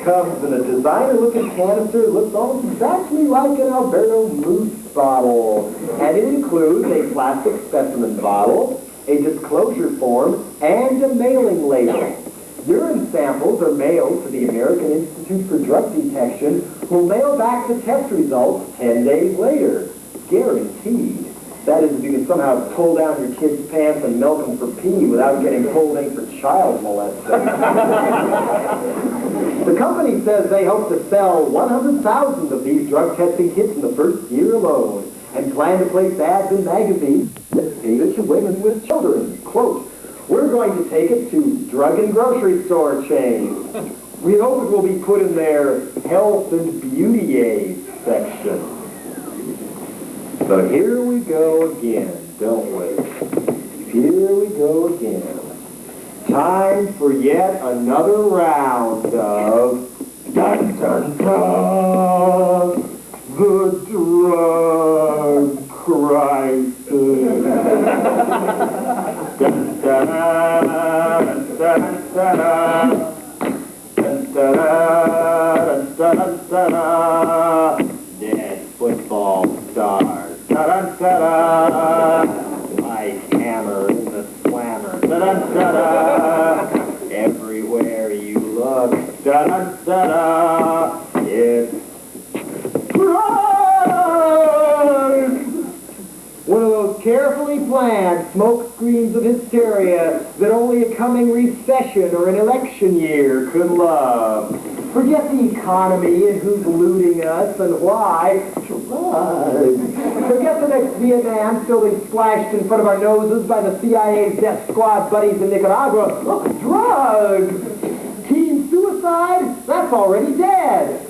comes in a designer-looking canister that looks almost exactly like an Alberto Moose bottle. And it includes a plastic specimen bottle, a disclosure form, and a mailing label. Urine samples are mailed to the American Institute for Drug Detection, who will mail back the test results 10 days later. Guaranteed. That is, if you can somehow pull down your kid's pants and milk them for pee without getting pulled in for child molesting. The company says they hope to sell 100,000 of these drug testing kits in the first year alone, and plan to place ads in magazines dedicated to women with children. Quote, "We're going to take it to drug and grocery store chains. We hope it will be put in their health and beauty aid section." So here we go again, don't we? Here we go again. Time for yet another round of dun dun dun, the drug crisis. Dun dun dun dun dun dun dun dun. Dead football stars. Da-da-da-da, like hammer in the slammer. Da-da-da-da, everywhere you look. Da-da-da-da, it's drugs! One of those carefully planned smoke screens of hysteria that only a coming recession or an election year could love. Forget the economy and who's looting us and why. Drugs. Forget the next Vietnam still being splashed in front of our noses by the CIA's death squad buddies in Nicaragua. Look, drugs. Teen suicide? That's already dead.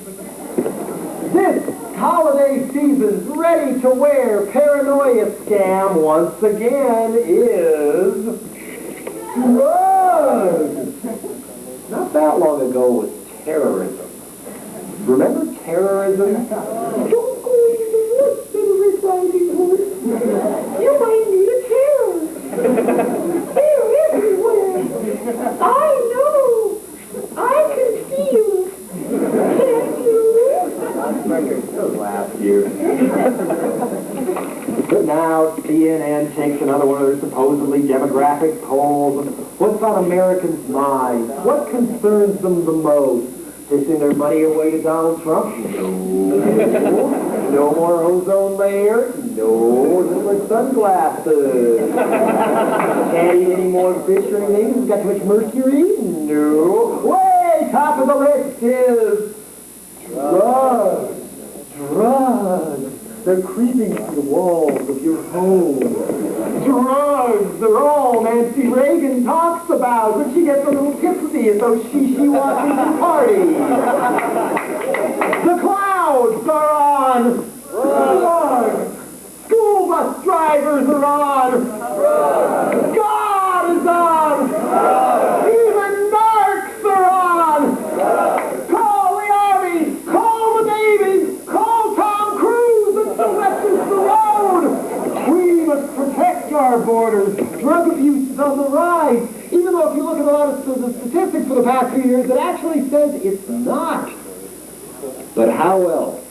This holiday season's ready-to-wear paranoia scam once again is drugs. Not that long ago was terrorism. Remember terrorism? Don't go into the woods, little Red Riding Hood. You might need a terrorist. They're everywhere. I know. I can feel it. Can't you? Last year. But now CNN takes another one of their supposedly demographic polls. What's on Americans' minds? What concerns them the most? Pissing their money away to Donald Trump? No. No more ozone layer? No. Just like sunglasses. Can't eat any more fish or anything? It's got too much mercury? No. Way top of the list is drugs. Drugs. They're creeping through the walls of your home. Drugs. They're all Nancy Reagan talks about when she gets a little tipsy at those Washington parties. The clouds are on. Drugs. School bus drivers are on. Drugs. God is on. Drugs. Even narcs are on. Drugs. Call the Army. Call the Navy. Call Tom Cruise and Sylvester Stallone. We must protect our borders. Drug abuse is on the rise. Even though if you look at a lot of the statistics for the past few years, it actually says it's not. But how else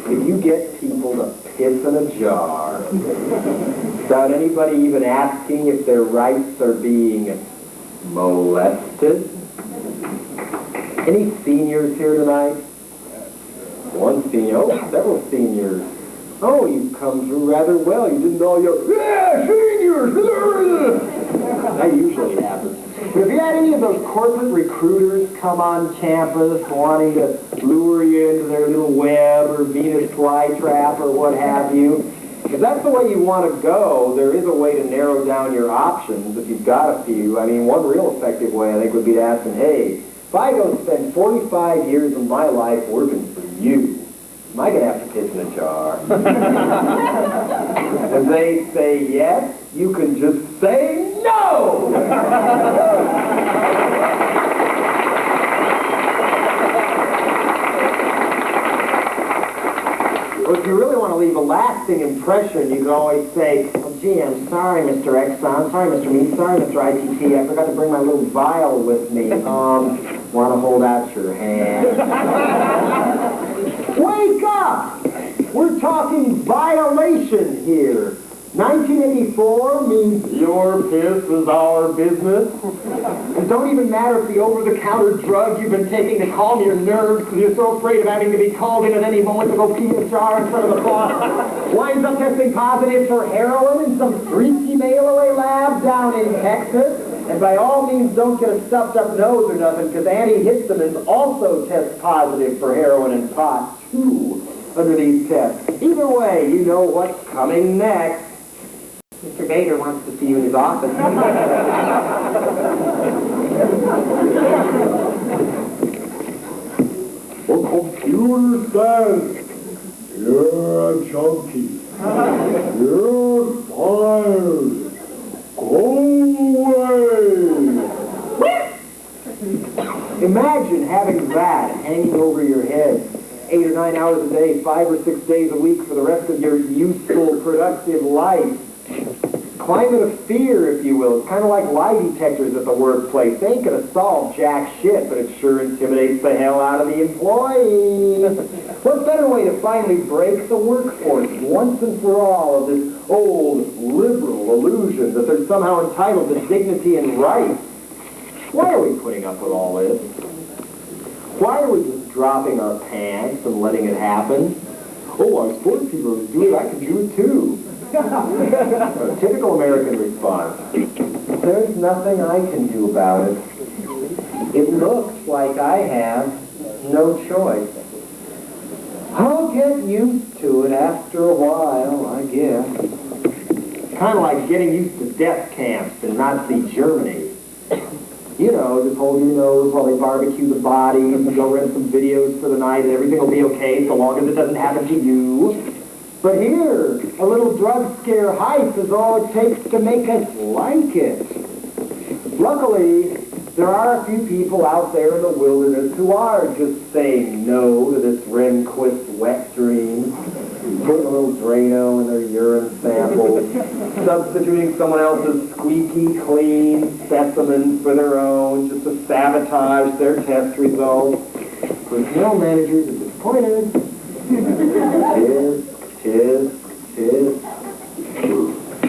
can you get people to piss in a jar without anybody even asking if their rights are being molested? Any seniors here tonight? One senior. Oh, several seniors. Oh, you've come through rather well. You didn't all yell, yeah, seniors! That usually happens. But have you had any of those corporate recruiters come on campus wanting to lure you into their little web or Venus flytrap or what have you? If that's the way you want to go, there is a way to narrow down your options if you've got a few. I mean, one real effective way, I think, would be to ask them, hey, if I go spend 45 years of my life working for you, am I going to have to piss in a jar? If they say yes, you can just say no! Or if you really want to leave a lasting impression, you can always say, oh, gee, I'm sorry, Mr. Exxon, sorry, Mr. Meat, sorry, Mr. ITT, I forgot to bring my little vial with me. Want to hold out your hand? Wake up! We're talking violation here. 1984 means your piss is our business. It don't even matter if the over-the-counter drug you've been taking to calm your nerves because you're so afraid of having to be called in at any moment to go pee in a jar in front of the boss winds up testing positive for heroin in some freaky mail-away lab down in Texas. And by all means, don't get a stuffed-up nose or nothing, because antihistamines also test positive for heroin and pot, too, under these tests. Either way, you know what's coming next. Mr. Gator wants to see you in his office. The computer says you're a junkie. You're fired. Go away! Imagine having that hanging over your head 8 or 9 hours a day, 5 or 6 days a week for the rest of your useful, productive life. Climate of fear, if you will. It's kind of like lie detectors at the workplace. They ain't going to solve jack shit, but it sure intimidates the hell out of the employee. What better way to finally break the workforce once and for all of this old liberal illusion that they're somehow entitled to dignity and rights? Why are we putting up with all this? Why are we just dropping our pants and letting it happen? Oh, our sports people do it, I can do it too. A typical American response. There's nothing I can do about it. It looks like I have no choice. I'll get used to it after a while, I guess. Kind of like getting used to death camps in Nazi Germany. You You know, just hold your nose while they barbecue the bodies and go rent some videos for the night and everything will be okay so long as it doesn't happen to you. But here, a little drug scare hype is all it takes to make us like it. Luckily, there are a few people out there in the wilderness who are just saying no to this Rehnquist wet dream, putting a little Drano in their urine samples, substituting someone else's squeaky clean specimens for their own just to sabotage their test results. Personnel managers are disappointed. Tis. You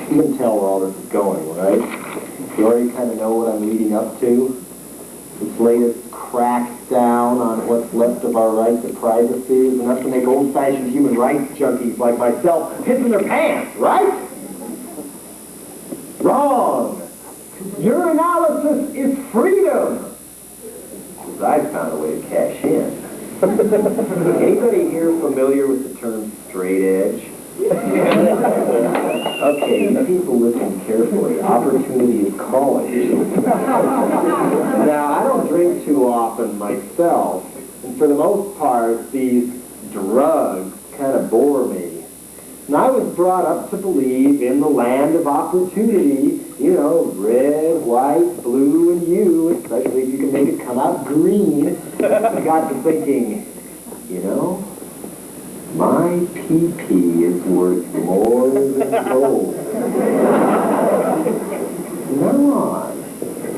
can tell where all this is going, right? You already kind of know what I'm leading up to. This latest crackdown on what's left of our right to privacy is enough to make old-fashioned human rights junkies like myself piss in their pants, right? Wrong. Your analysis is freedom. Because I found a way to cash in. Anybody here familiar with the term straight edge? Okay, you people listen carefully. Opportunity is calling. Now, I don't drink too often myself, and for the most part, these drugs kind of bore me. And I was brought up to believe in the land of opportunity, you know, red, white, blue, and you, especially if you can make it come out green. I got to thinking, you know, my pee-pee is worth more than gold.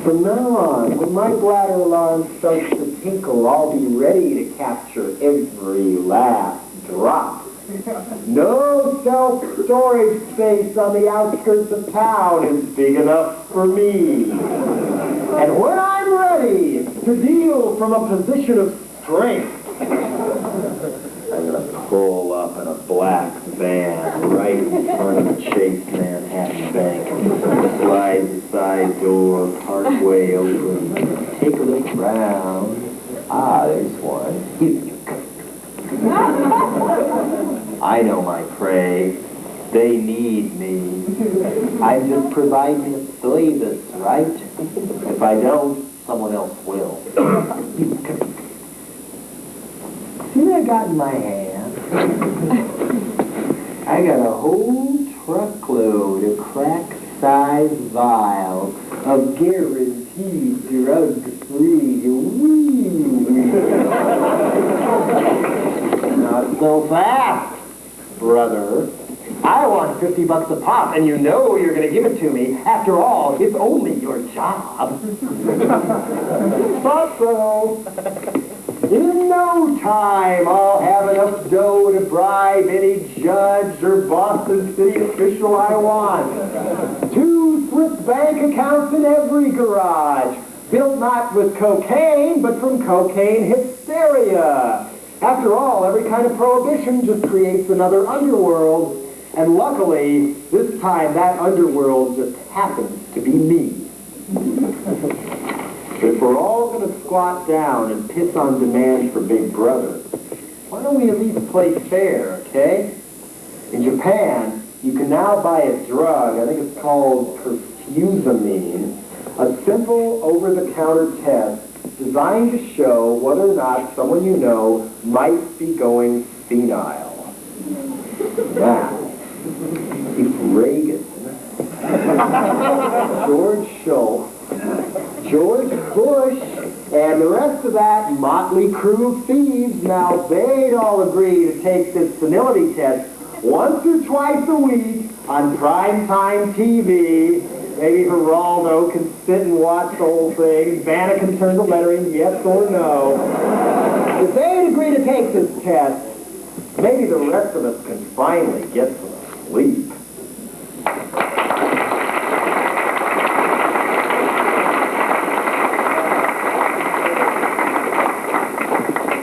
From now on, when my bladder alarm starts to tinkle, I'll be ready to capture every last drop. No self-storage space on the outskirts of town is big enough for me. And when I'm ready to deal from a position of strength, I'm going to pull up in a black van right in front of the Chase Manhattan Bank. Slide the side door partway open. Take a look around. Ah, there's one. I know my prey. They need me. I'm just providing a service, right? If I don't, someone else will. See what I got in my hand? I got a whole truckload of crack-sized vials of guaranteed drug-free weed. Not so fast, brother. I want $50 a pop, and you know you're going to give it to me. After all, it's only your job. Thought so. In no time, I'll have enough dough to bribe any judge or Boston City official I want. 2 Swiss bank accounts in every garage, built not with cocaine, but from cocaine hysteria. After all, every kind of prohibition just creates another underworld. And luckily, this time that underworld just happens to be me. If we're all going to squat down and piss on demand for Big Brother, why don't we at least play fair, okay? In Japan, you can now buy a drug, I think it's called perfuzamine, a simple over-the-counter test designed to show whether or not someone you know might be going senile. Now, if Reagan, George Schultz, George Bush, and the rest of that motley crew of thieves, now they'd all agree to take this senility test once or twice a week on primetime TV. Maybe Geraldo can sit and watch the whole thing. Vanna can turn the lettering, yes or no. If they'd agree to take this test, maybe the rest of us can finally get some sleep.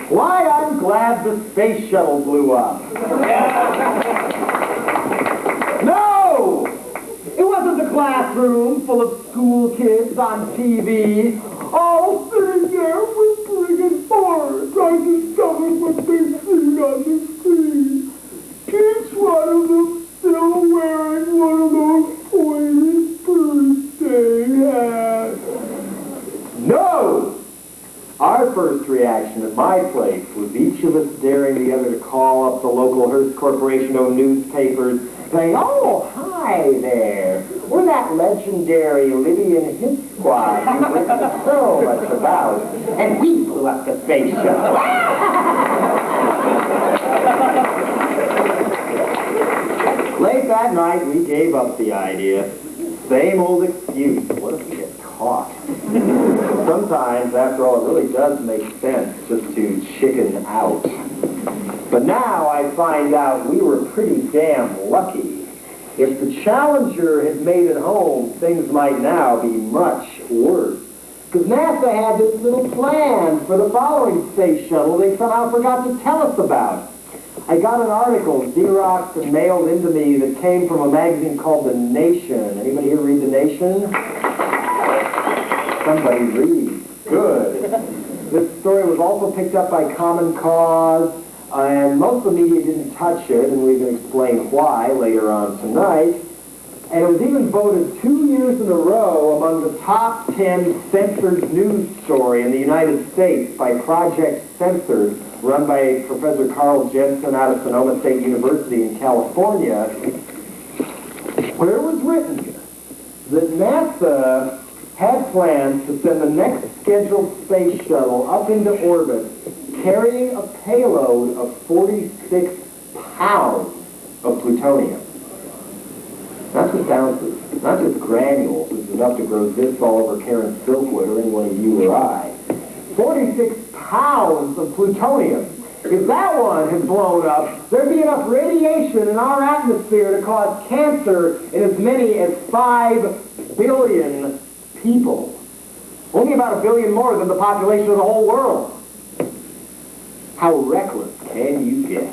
Why, I'm glad the space shuttle blew up. No! It wasn't the classroom full of school kids on TV, all sitting there whispering and bored, trying to discover what they see on the screen. Each one of them still wearing one of those pointy birthday hats. first reaction at my place was each of us daring the other to call up the local Hearst Corporation-owned newspapers saying, "Oh, hi there. We're that legendary Libby and his squad you've written so much about, and we blew up the space shuttle." Late that night, we gave up the idea. Same old excuse. What if we get caught? Sometimes, after all, it really does make sense just to chicken out. But now I find out we were pretty damn lucky. If the Challenger had made it home, things might now be much worse. Because NASA had this little plan for the following space shuttle they somehow forgot to tell us about. I got an article Xeroxed and mailed into me that came from a magazine called The Nation. Anybody here read The Nation? Somebody reads. Good. This story was also picked up by Common Cause, and most of the media didn't touch it, and we can explain why later on tonight. And it was even voted 2 years in a row among the top 10 censored news story in the United States by Project Censored, run by Professor Carl Jensen out of Sonoma State University in California, where it was written that NASA had plans to send the next scheduled space shuttle up into orbit carrying a payload of 46 pounds of plutonium. Not just ounces, not just granules, which is enough to grow zits all over Karen Silkwood or any one of you or I. 46 pounds of plutonium. If that one had blown up, there'd be enough radiation in our atmosphere to cause cancer in as many as 5 billion people. Only about 1 billion more than the population of the whole world. How reckless can you get?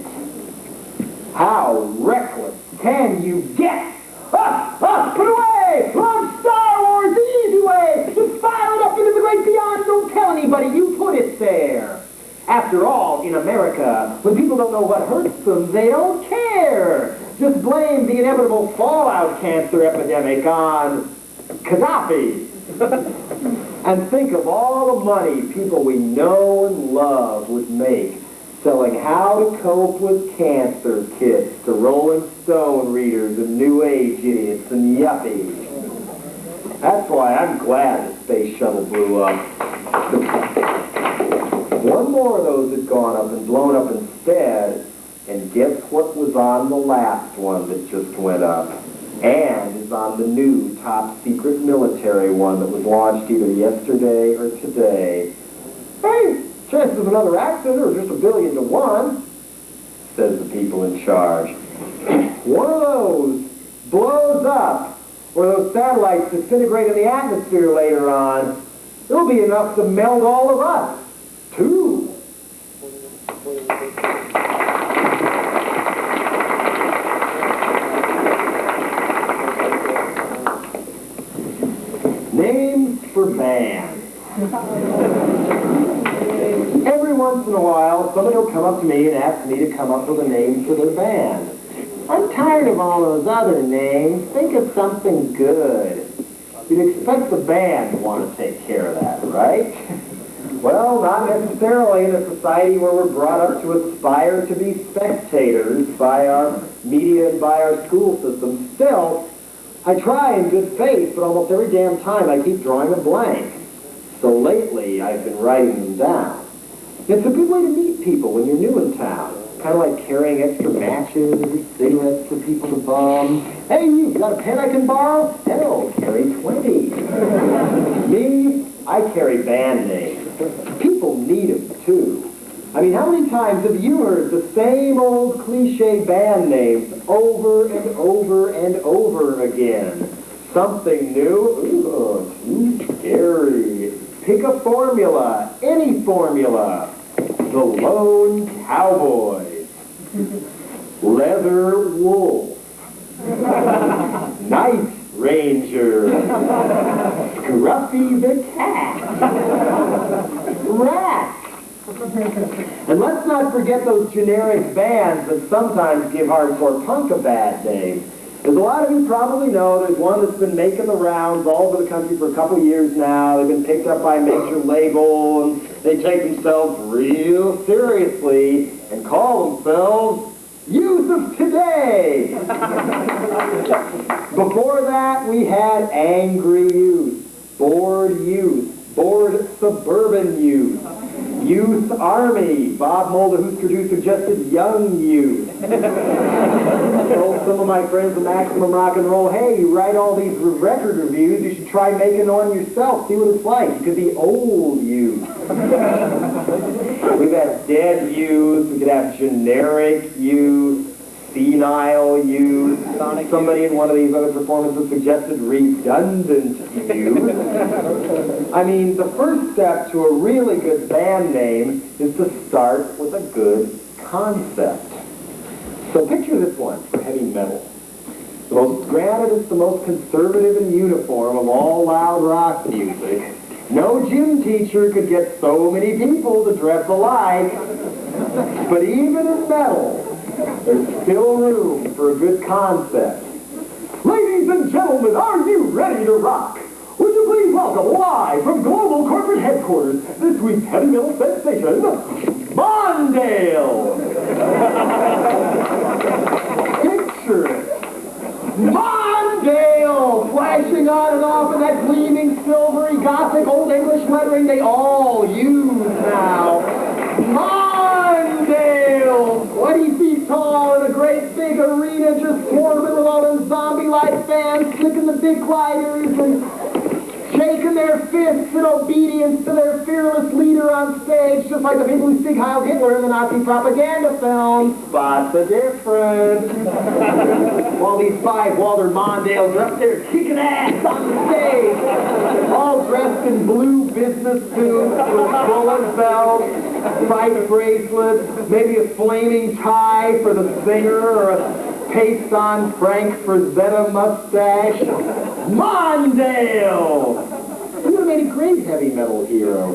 How reckless can you get? Put away! Love Star Wars the easy way! Just fire it up into the great beyond, don't tell anybody you put it there! After all, in America, when people don't know what hurts them, they don't care! Just blame the inevitable fallout cancer epidemic on Gaddafi. And think of all the money people we know and love would make selling How to Cope with Cancer kits to Rolling Stone readers and New Age idiots and yuppies. That's why I'm glad the space shuttle blew up. One more of those had gone up and blown up instead, and guess what was on the last one that just went up? And is on the new top secret military one that was launched either yesterday or today. Hey! Chances of another accident are just 1 billion to 1, says the people in charge. One of those blows up, or those satellites disintegrate in the atmosphere later on, it'll be enough to melt all of us, too. Names for bands. Every once in a while, somebody will come up to me and ask me to come up with a name for their band. I'm tired of all those other names. Think of something good. You'd expect the band to want to take care of that, right? Well, not necessarily in a society where we're brought up to aspire to be spectators by our media and by our school system. Still, I try in good faith, but almost every damn time I keep drawing a blank. So lately, I've been writing them down. It's a good way to meet people when you're new in town. Kind of like carrying extra matches or cigarettes for people to bum. Hey, you got a pen I can borrow? Hell, carry 20. Me, I carry band names. People need them, too. I mean, how many times have you heard the same old cliche band names over and over and over again? Something new? Ooh, too scary. Pick a formula, any formula. The Lone Cowboys. Leather Wolf. Night Ranger. Scruffy the Cat. Rat. And let's not forget those generic bands that sometimes give hardcore punk a bad name. As a lot of you probably know, there's one that's been making the rounds all over the country for a couple years now. They've been picked up by a major label, and They take themselves real seriously and call themselves Youth of Today. Before that, we had angry youth, bored suburban youth, Youth Army, Bob Mulder-Husker suggested young youth. I told some of my friends at Maximum Rock and Roll, hey, you write all these record reviews, you should try making one yourself, see what it's like. You could be old youth. We've had dead youth, we could have generic youth, senile youth. Somebody in one of these other performances suggested redundant youth. I mean, the first step to a really good band name is to start with a good concept. So picture this one for heavy metal. Granted, it's the most conservative and uniform of all loud rock music. No gym teacher could get so many people to dress alike. But even in metal, there's still room for a good concept. Ladies and gentlemen, are you ready to rock? Would you please welcome live from global corporate headquarters this week's heavy metal sensation, Mondale! Picture it. Mondale! Flashing on and off in that gleaming, silvery, gothic, old English lettering they all use now. Mondale! 20 feet tall in a great big arena just swarming with all those zombie-like fans flicking the big gliders and shaking their fists in obedience to their fearless leader on stage, just like the people who speak Heil Hitler in the Nazi propaganda films. Spot the difference. While these 5 Walter Mondales are up there kicking ass on the stage, all dressed in blue business suits with bullet belts, tight bracelets, maybe a flaming tie for the singer, or a paste-on Frank Frazetta mustache. Mondale! He would have made a great heavy metal hero.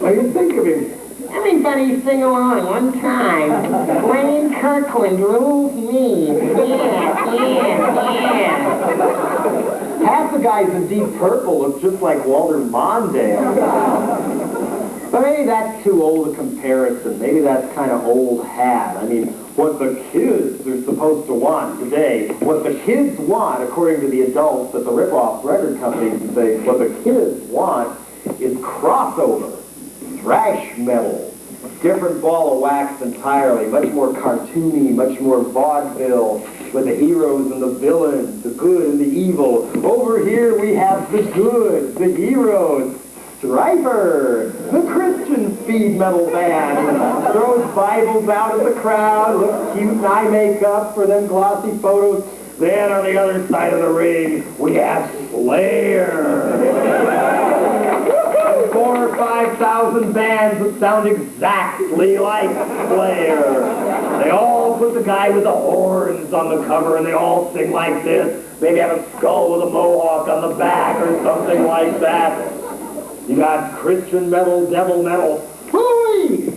I mean, think of him. Everybody sing along one time. Wayne Kirkland rules me. Yeah. Half the guys in Deep Purple look just like Walter Mondale. But maybe that's too old a comparison. Maybe that's kind of old hat. I mean, what the kids are supposed to want today, what the kids want, according to the adults at the rip-off record companies say, what the kids want is crossover, thrash metal, different ball of wax entirely, much more cartoony, much more vaudeville, with the heroes and the villains, the good and the evil. Over here we have the good, the heroes, Striper, the Christian speed metal band, throws Bibles out at the crowd, looks cute in eye makeup for them glossy photos. Then on the other side of the ring, we have Slayer. 4,000 or 5,000 bands that sound exactly like Slayer. They all put the guy with the horns on the cover, and they all sing like this. Maybe have a skull with a mohawk on the back or something like that. You got Christian metal, devil metal. Hooey!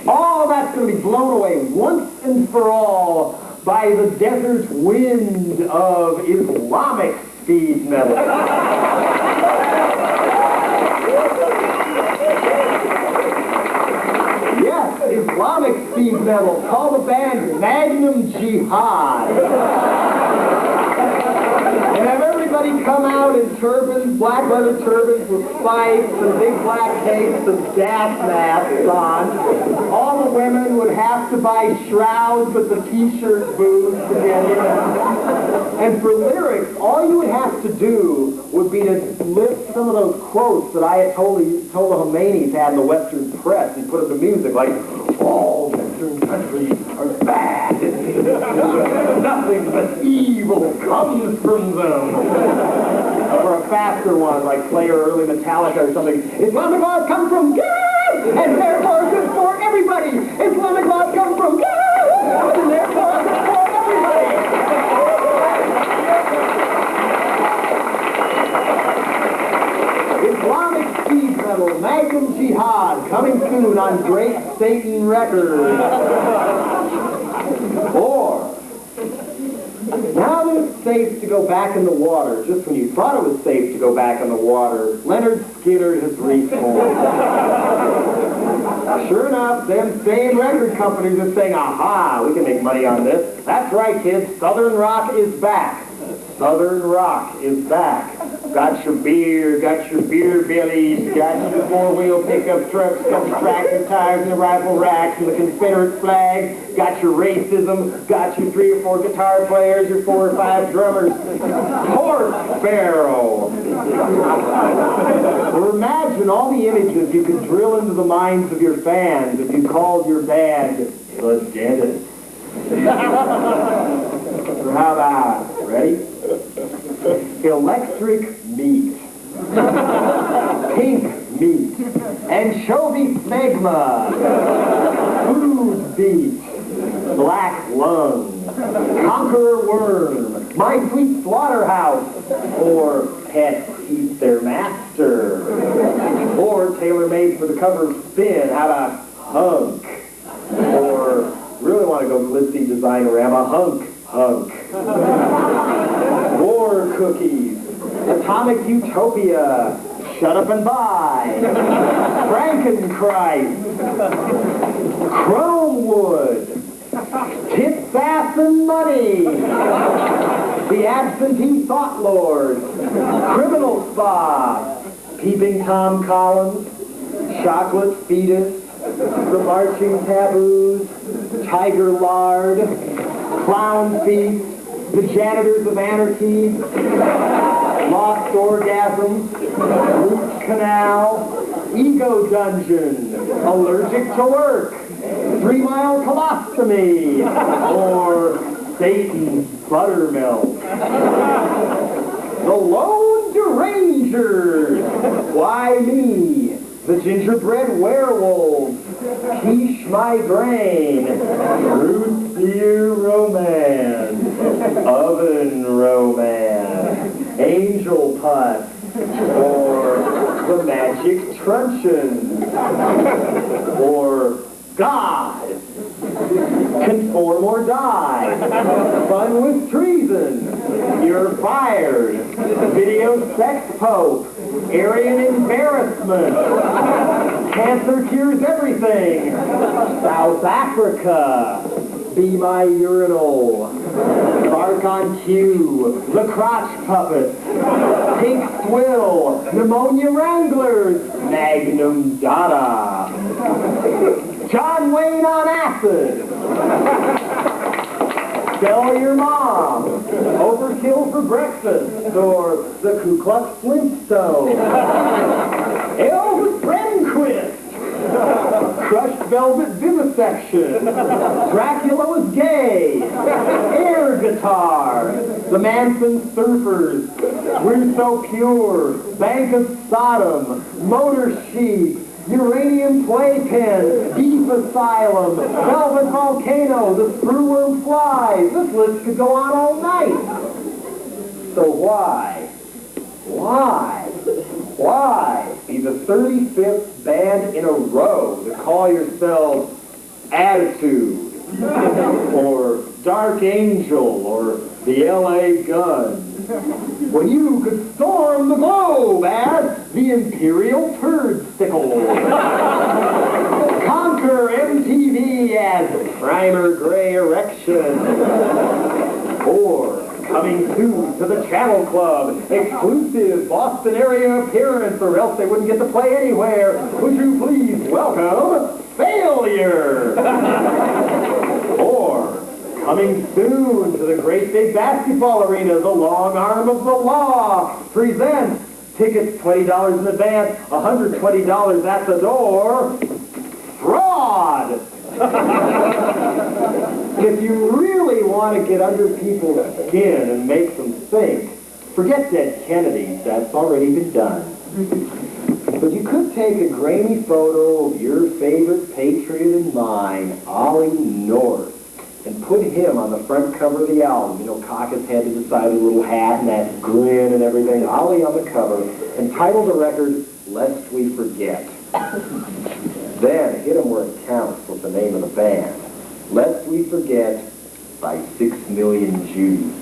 All that's going to be blown away once and for all by the desert wind of Islamic speed metal. Yes, Islamic speed metal. Call the band Magnum Jihad. And have everybody come out in turbans, black leather turbans with spikes and big black capes and gas masks on. All the women would have to buy shrouds at the t-shirt booths to get in. And for lyrics, all you would have to do would be to lift some of those quotes that I had told the Khomeinis had in the Western press and put them to music, like, all Western countries are bad. Nothing but evil comes from them. Or a faster one, like Slayer or early Metallica or something. Islamic laws come from God, and therefore good for everybody. Islamic laws come from God, and therefore good for everybody. Islamic speed metal, Magnum Jihad, coming soon on Great Satan Records. Or Now that it's safe to go back in the water, just when you thought it was safe to go back in the water, Leonard Skinner has reformed. Sure enough, them same record companies are saying, aha, we can make money on this. That's right, kids, Southern rock is back. Southern rock is back. Got your beer bellies, got your four-wheel pickup trucks, got your tractor tires and the rifle racks and the Confederate flag, got your racism, got your 3 or 4 guitar players, your 4 or 5 drummers. Horse barrel. Or imagine all the images you could drill into the minds of your fans if you called your band the Dentist. Or how about, ready? Electric meat, pink meat, anchovy smegma, food beet, black lung, conqueror worm, my sweet slaughterhouse, or pets eat their master, or tailor-made for the cover of Spin, how about hunk, or really want to go glitzy design-orama, hunk. War cookies, atomic utopia, shut up and buy, Frankenchrist, chrome wood, tits, ass, and money, the absentee thought lord, criminal spa, peeping Tom Collins, chocolate fetus, the marching taboos, tiger lard, clown feet, the janitors of anarchy, lost orgasms, root canal, ego dungeon, allergic to work, 3-mile colostomy, or Satan's buttermilk. The Lone Derangers, why me? The gingerbread werewolves, quiche my brain, root beer romance, oven romance, angel putz, or the magic truncheon, or God, conform or die, fun with treason, you're fired, video sex pope, Aryan embarrassment, cancer cures everything, South Africa, be my urinal, bark on cue, the crotch puppet, pink swill, pneumonia wranglers, magnum dada, John Wayne on acid, tell your mom, overkill for breakfast, or the Ku Klux Flintstone, Elvis Brenquist, crushed velvet vivisection, Dracula was gay, air guitar, the Manson Surfers, We're So Pure, Bank of Sodom, Motor Sheep, Uranium Playpen, Beef Asylum, Velvet Volcano, the Screwworm Flies. This list could go on all night. So why be the 35th band in a row to call yourselves Attitude, or Dark Angel, or the LA Gun, when you could storm the globe as the Imperial Turdstickle, conquer MTV as Primer Gray Erection, or coming soon to the Channel Club, exclusive Boston area appearance, or else they wouldn't get to play anywhere. Would you please welcome Failure? Or coming soon to the great big basketball arena, the long arm of the law presents tickets $20 in advance, $120 at the door. Fraud! If you really want to get under people's skin and make them think, forget Dead Kennedys, that's already been done. But you could take a grainy photo of your favorite patriot and mine, Ollie North, and put him on the front cover of the album. You know, cock his head to the side with a little hat and that grin and everything. Ollie on the cover, and title the record, Lest We Forget. Then hit him where it counts with the name of the band. Lest We Forget by 6 Million Jews.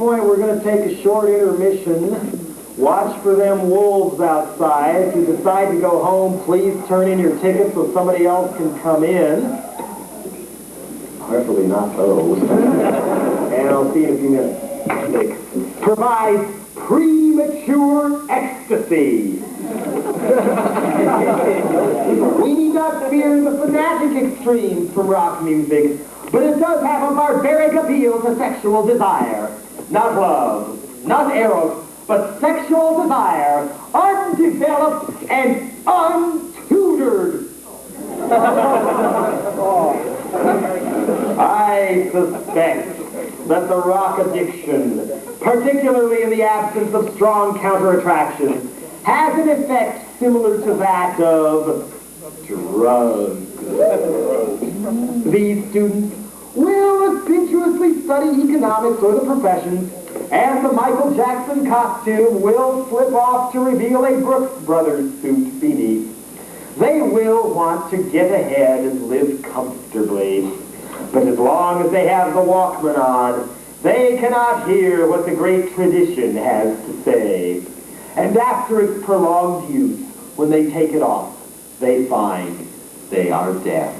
point, we're going to take a short intermission. Watch for them wolves outside. If you decide to go home, please turn in your tickets so somebody else can come in. Preferably not those. And I'll see you in a few minutes. Provides premature ecstasy. We need not fear the fanatic extremes from rock music, but it does have a barbaric appeal to sexual desire. Not love, not eros, but sexual desire, undeveloped and untutored. I suspect that the rock addiction, particularly in the absence of strong counter-attraction, has an effect similar to that of drugs. These students will assiduously study economics or the professions, and the Michael Jackson costume will slip off to reveal a Brooks Brothers suit beneath. They will want to get ahead and live comfortably. But as long as they have the Walkman on, they cannot hear what the great tradition has to say. And after its prolonged use, when they take it off, they find they are deaf.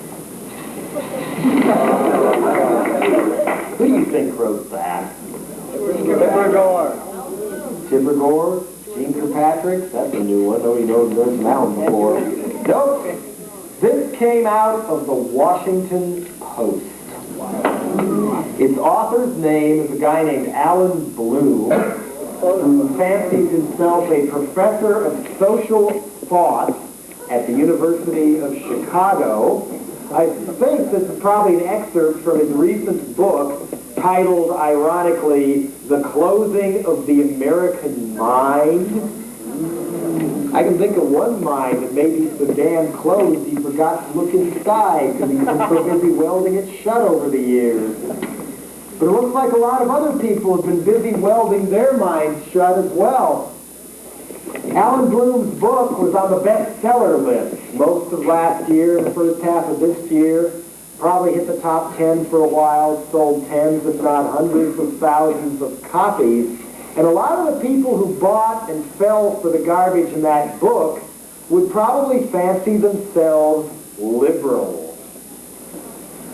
Who do you think wrote that? Tipper Gore. Tipper Gore? Gene Kirkpatrick? That's a new one. Nobody knows that one before. Nope. This came out of the Washington Post. Its author's name is a guy named Alan Bloom, who fancies himself a professor of social thought at the University of Chicago. I think this is probably an excerpt from his recent book titled, ironically, The Closing of the American Mind. I can think of one mind that may be so damn closed he forgot to look inside because he's been so busy welding it shut over the years. But it looks like a lot of other people have been busy welding their minds shut as well. Alan Bloom's book was on the bestseller list most of last year and the first half of this year. Probably hit the top 10 for a while, sold tens if not hundreds of thousands of copies. And a lot of the people who bought and fell for the garbage in that book would probably fancy themselves liberals.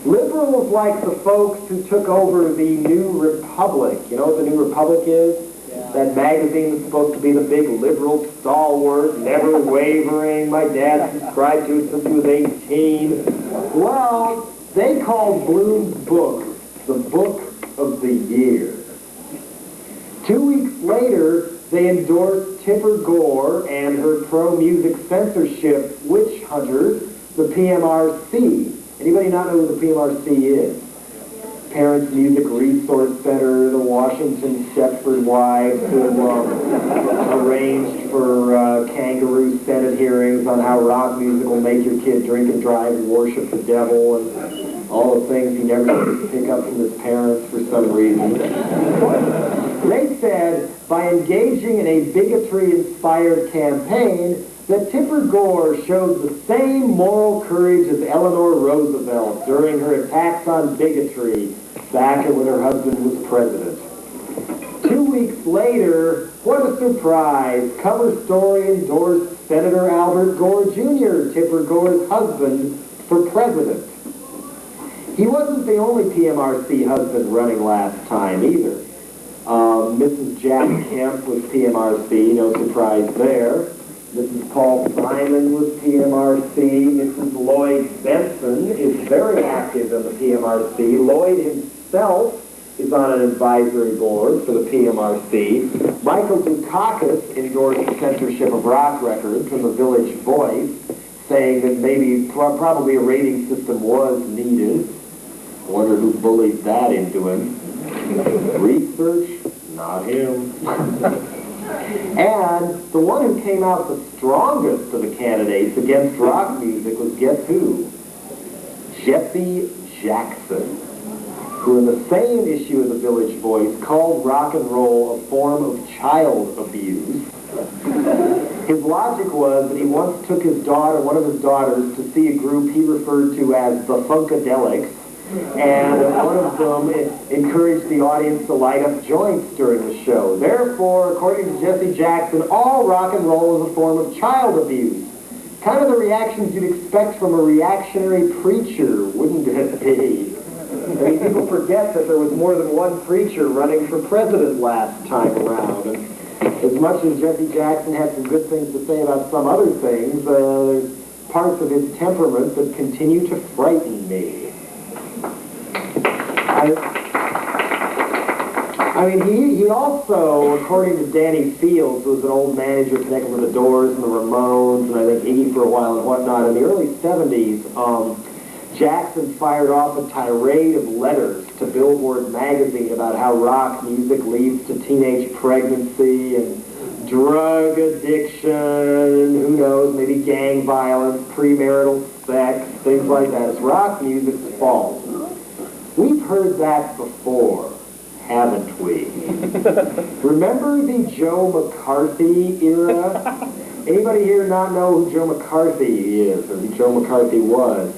Liberals like the folks who took over the New Republic. You know what the New Republic is? Yeah. That magazine that's supposed to be the big liberal stalwart, never wavering. My dad subscribed to it since he was 18. Well, they called Bloom's book the Book of the Year. 2 weeks later, they endorsed Tipper Gore and her pro-music censorship witch hunters, the PMRC. Anybody not know what the PMRC is? Parents Music Resource Center, the Washington Shepherd Wives who arranged for kangaroo Senate hearings on how rock music will make your kid drink and drive and worship the devil and all the things he never used to pick up from his parents for some reason. They said, by engaging in a bigotry-inspired campaign, that Tipper Gore showed the same moral courage as Eleanor Roosevelt during her attacks on bigotry back when her husband was president. 2 weeks later, what a surprise, cover story endorsed Senator Albert Gore Jr., Tipper Gore's husband, for president. He wasn't the only PMRC husband running last time either. Mrs. Jack Kemp was PMRC, no surprise there. Mrs. Paul Simon was PMRC. Mrs. Lloyd Benson is very active in the PMRC. Lloyd himself is on an advisory board for the PMRC. Michael Dukakis endorsed the censorship of rock records from the Village Voice, saying that maybe probably a rating system was needed. I wonder who bullied that into him. Research? Not him. And the one who came out the strongest of the candidates against rock music was, guess who? Jesse Jackson, who in the same issue of the Village Voice called rock and roll a form of child abuse. His logic was that he once took one of his daughters, to see a group he referred to as the Funkadelics, And one of them encouraged the audience to light up joints during the show. Therefore, according to Jesse Jackson, all rock and roll is a form of child abuse. Kind of the reactions you'd expect from a reactionary preacher, wouldn't it be? I mean, people forget that there was more than one preacher running for president last time around. And as much as Jesse Jackson had some good things to say about some other things, there's parts of his temperament that continue to frighten me. I mean, he also, according to Danny Fields, who was an old manager connected with the Doors and the Ramones, and I think Iggy for a while and whatnot, in the early 70s, Jackson fired off a tirade of letters to Billboard magazine about how rock music leads to teenage pregnancy and drug addiction, who knows, maybe gang violence, premarital sex, things like that. It's rock music's fault. We've heard that before, haven't we? Remember the Joe McCarthy era? Anybody here not know who Joe McCarthy is, or who Joe McCarthy was?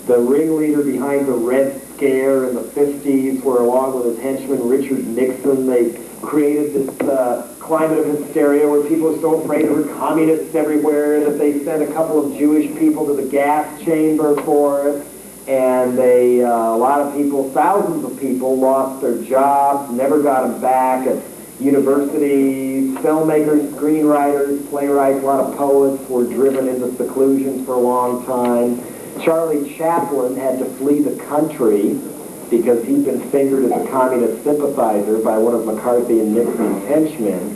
The ringleader behind the Red Scare in the 50s, where along with his henchman Richard Nixon, they created this climate of hysteria where people were so afraid there were communists everywhere that they sent a couple of Jewish people to the gas chamber for it. And a lot of people, thousands of people, lost their jobs, never got them back at universities. Filmmakers, screenwriters, playwrights, a lot of poets were driven into seclusion for a long time. Charlie Chaplin had to flee the country because he'd been fingered as a communist sympathizer by one of McCarthy and Nixon's henchmen.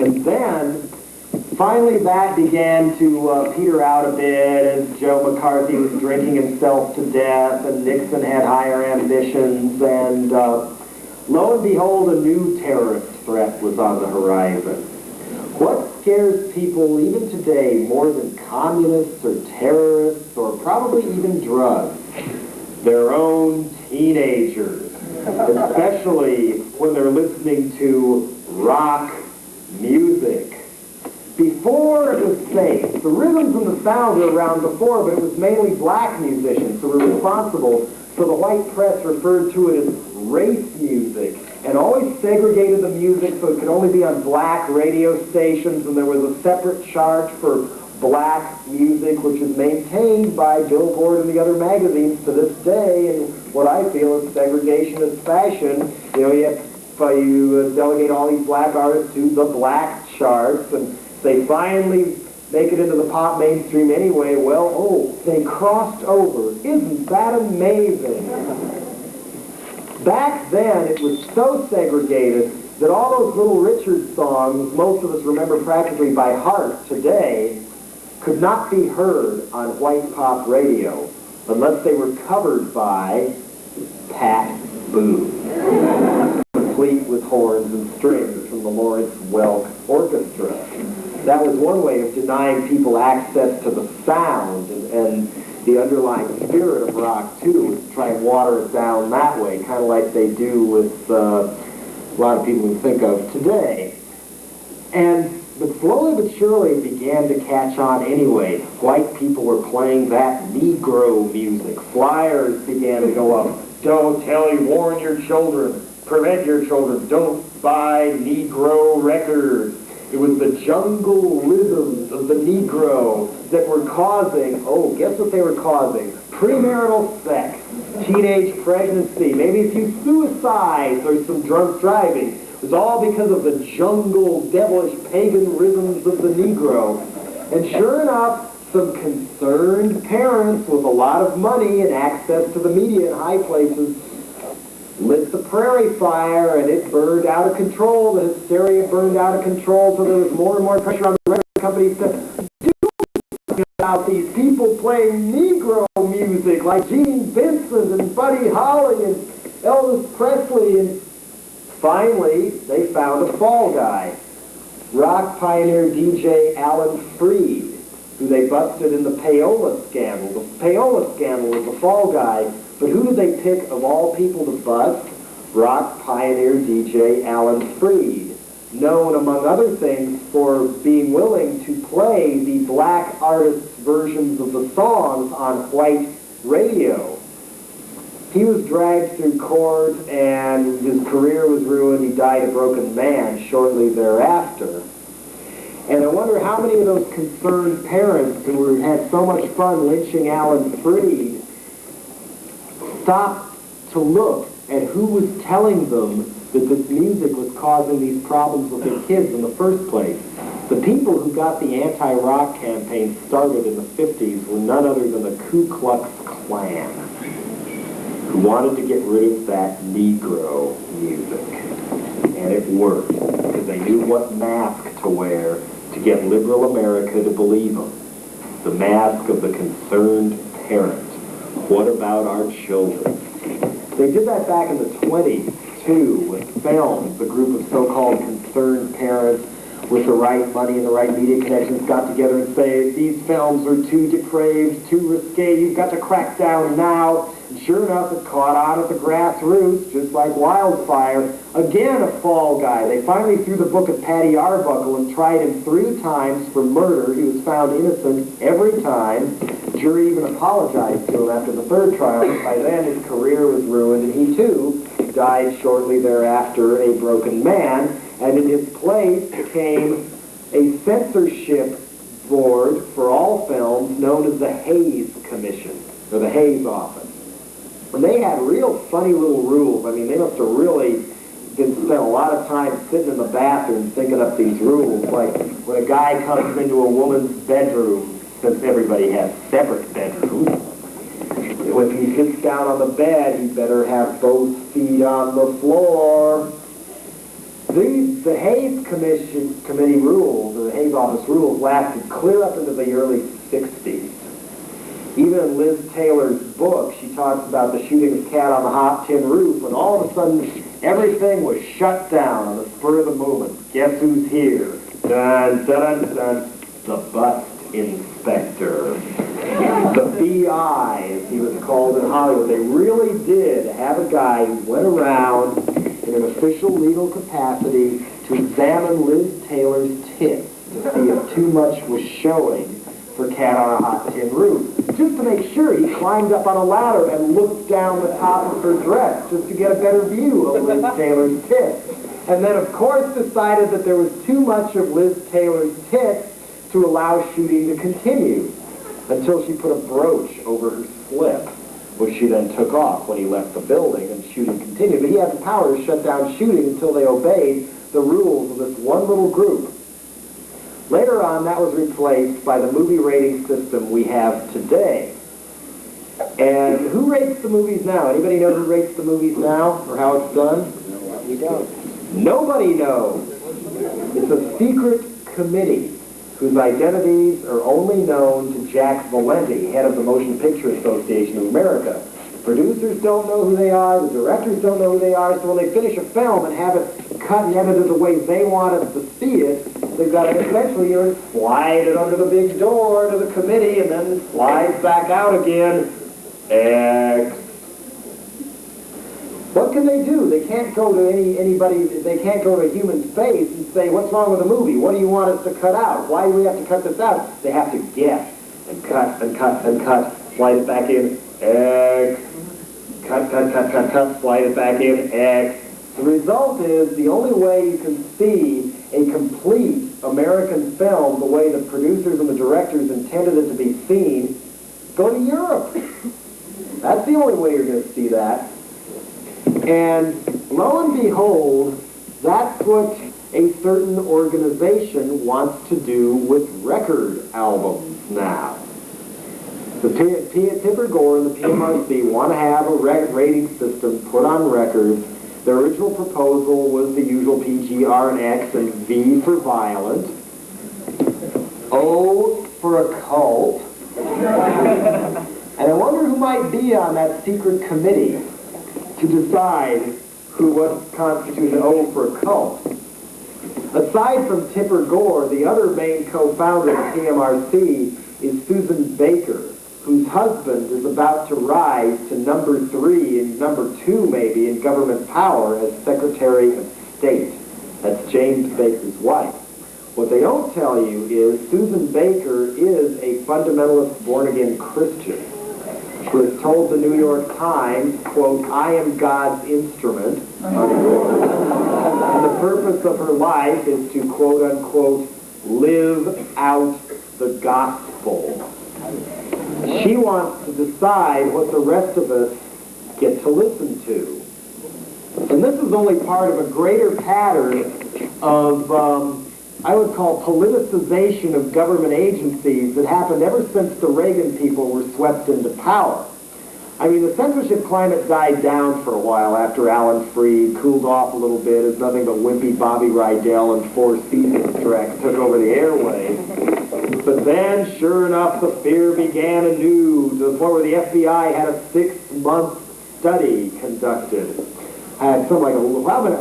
And then, finally that began to peter out a bit as Joe McCarthy was drinking himself to death and Nixon had higher ambitions, and lo and behold, a new terrorist threat was on the horizon. What scares people even today more than communists or terrorists or probably even drugs? Their own teenagers, especially when they're listening to rock music. Before it was safe, the rhythms and the sounds were around before, but it was mainly black musicians who were responsible, so the white press referred to it as race music, and always segregated the music so it could only be on black radio stations, and there was a separate chart for black music, which is maintained by Billboard and the other magazines to this day, and what I feel is segregationist fashion. You know, you delegate all these black artists to the black charts, and they finally make it into the pop mainstream anyway. Well, oh, they crossed over. Isn't that amazing? Back then, it was so segregated that all those Little Richard songs, most of us remember practically by heart today, could not be heard on white pop radio unless they were covered by Pat Boone, complete with horns and strings from the Lawrence Welk Orchestra. That was one way of denying people access to the sound and the underlying spirit of rock, too, was to try and water it down that way, kind of like they do with a lot of people we think of today. But slowly but surely it began to catch on anyway. White people were playing that Negro music. Flyers began to go up. Don't warn your children, prevent your children, don't buy Negro records. It was the jungle rhythms of the Negro that were causing, guess what they were causing? Premarital sex, teenage pregnancy, maybe a few suicides or some drunk driving. It was all because of the jungle, devilish, pagan rhythms of the Negro. And sure enough, some concerned parents with a lot of money and access to the media in high places lit the prairie fire, and it burned out of control. The hysteria burned out of control, so there was more and more pressure on the record companies to do something about these people playing Negro music like Gene Vincent and Buddy Holly and Elvis Presley. And finally, they found a fall guy, rock pioneer DJ Alan Freed, who they busted in the payola scandal. The payola scandal was the fall guy. But who did they pick of all people to bust? Rock pioneer DJ Alan Freed, known among other things for being willing to play the black artists' versions of the songs on white radio. He was dragged through court and his career was ruined. He died a broken man shortly thereafter. And I wonder how many of those concerned parents who had so much fun lynching Alan Freed stopped to look at who was telling them that this music was causing these problems with their kids in the first place. The people who got the anti-rock campaign started in the 50s were none other than the Ku Klux Klan, who wanted to get rid of that Negro music. And it worked, because they knew what mask to wear to get liberal America to believe them. The mask of the concerned parent. What about our children? They did that back in the 20s, too, with films. The group of so-called concerned parents with the right money and the right media connections got together and say, these films are too depraved, too risque, you've got to crack down now. And sure enough, it caught on at the grassroots, just like wildfire. Again, a fall guy. They finally threw the book at Paddy Arbuckle and tried him 3 times for murder. He was found innocent every time. The jury even apologized to him after the 3rd trial. By then, his career was ruined, and he, too, died shortly thereafter, a broken man. And in his place came a censorship board for all films known as the Hays Commission, or the Hays Office. And they had real funny little rules. I mean, they must have really spent a lot of time sitting in the bathroom thinking up these rules. Like when a guy comes into a woman's bedroom, since everybody has separate bedrooms, when he sits down on the bed, he better have both feet on the floor. The Hays Committee rules, or the Hays Office rules, lasted clear up into the early 60s. Even in Liz Taylor's book, she talks about the shooting of Cat on the Hot Tin Roof, and all of a sudden, everything was shut down on the spur of the moment. Guess who's here? Dun, dun, dun, dun. The Bust Inspector. The BI, as he was called in Hollywood. They really did have a guy who went around in an official legal capacity to examine Liz Taylor's tits to see if too much was showing for Cat on a Hot Tin Roof. Just to make sure, he climbed up on a ladder and looked down the top of her dress just to get a better view of Liz Taylor's tits. And then, of course, decided that there was too much of Liz Taylor's tits to allow shooting to continue until she put a brooch over her slip, which she then took off when he left the building, and shooting continued. But he had the power to shut down shooting until they obeyed the rules of this one little group. Later on, that was replaced by the movie rating system we have today. And who rates the movies now? Anybody know who rates the movies now, or how it's done? No, we don't. Nobody knows. It's a secret committee whose identities are only known to Jack Valenti, head of the Motion Picture Association of America. Producers don't know who they are, the directors don't know who they are, so when they finish a film and have it cut and edited the way they want us to see it, they've got to eventually slide it under the big door to the committee and then slides back out again. X. What can they do? They can't go to anybody, they can't go to a human face and say, what's wrong with the movie? What do you want us to cut out? Why do we have to cut this out? They have to guess and cut and cut and cut, slide it back in, X. Cut, cut, cut, cut, cut, slide it back in, X. The result is the only way you can see a complete American film the way the producers and the directors intended it to be seen, go to Europe. That's the only way you're going to see that. And lo and behold, that's what a certain organization wants to do with record albums now. The Tipper Gore and the PMRC want to have a rating system put on records. The original proposal was the usual PG, R, and X, and V for violent, O for occult. And I wonder who might be on that secret committee to decide what constitutes an O for occult. Aside from Tipper Gore, the other main co-founder of PMRC is Susan Baker, whose husband is about to rise to number 3 and number 2 maybe in government power as Secretary of State. That's James Baker's wife. What they don't tell you is Susan Baker is a fundamentalist born-again Christian. who has told the New York Times, quote, "I am God's instrument," unquote. And the purpose of her life is to, quote, unquote, live out the gospel. She wants to decide what the rest of us get to listen to. And this is only part of a greater pattern of, I would call, politicization of government agencies that happened ever since the Reagan people were swept into power. I mean, the censorship climate died down for a while after Alan Freed cooled off a little bit as nothing but wimpy Bobby Rydell and Four Seasons Trek took over the airwaves. But then, sure enough, the fear began anew to the point where the FBI had a 6-month study conducted. Had something like,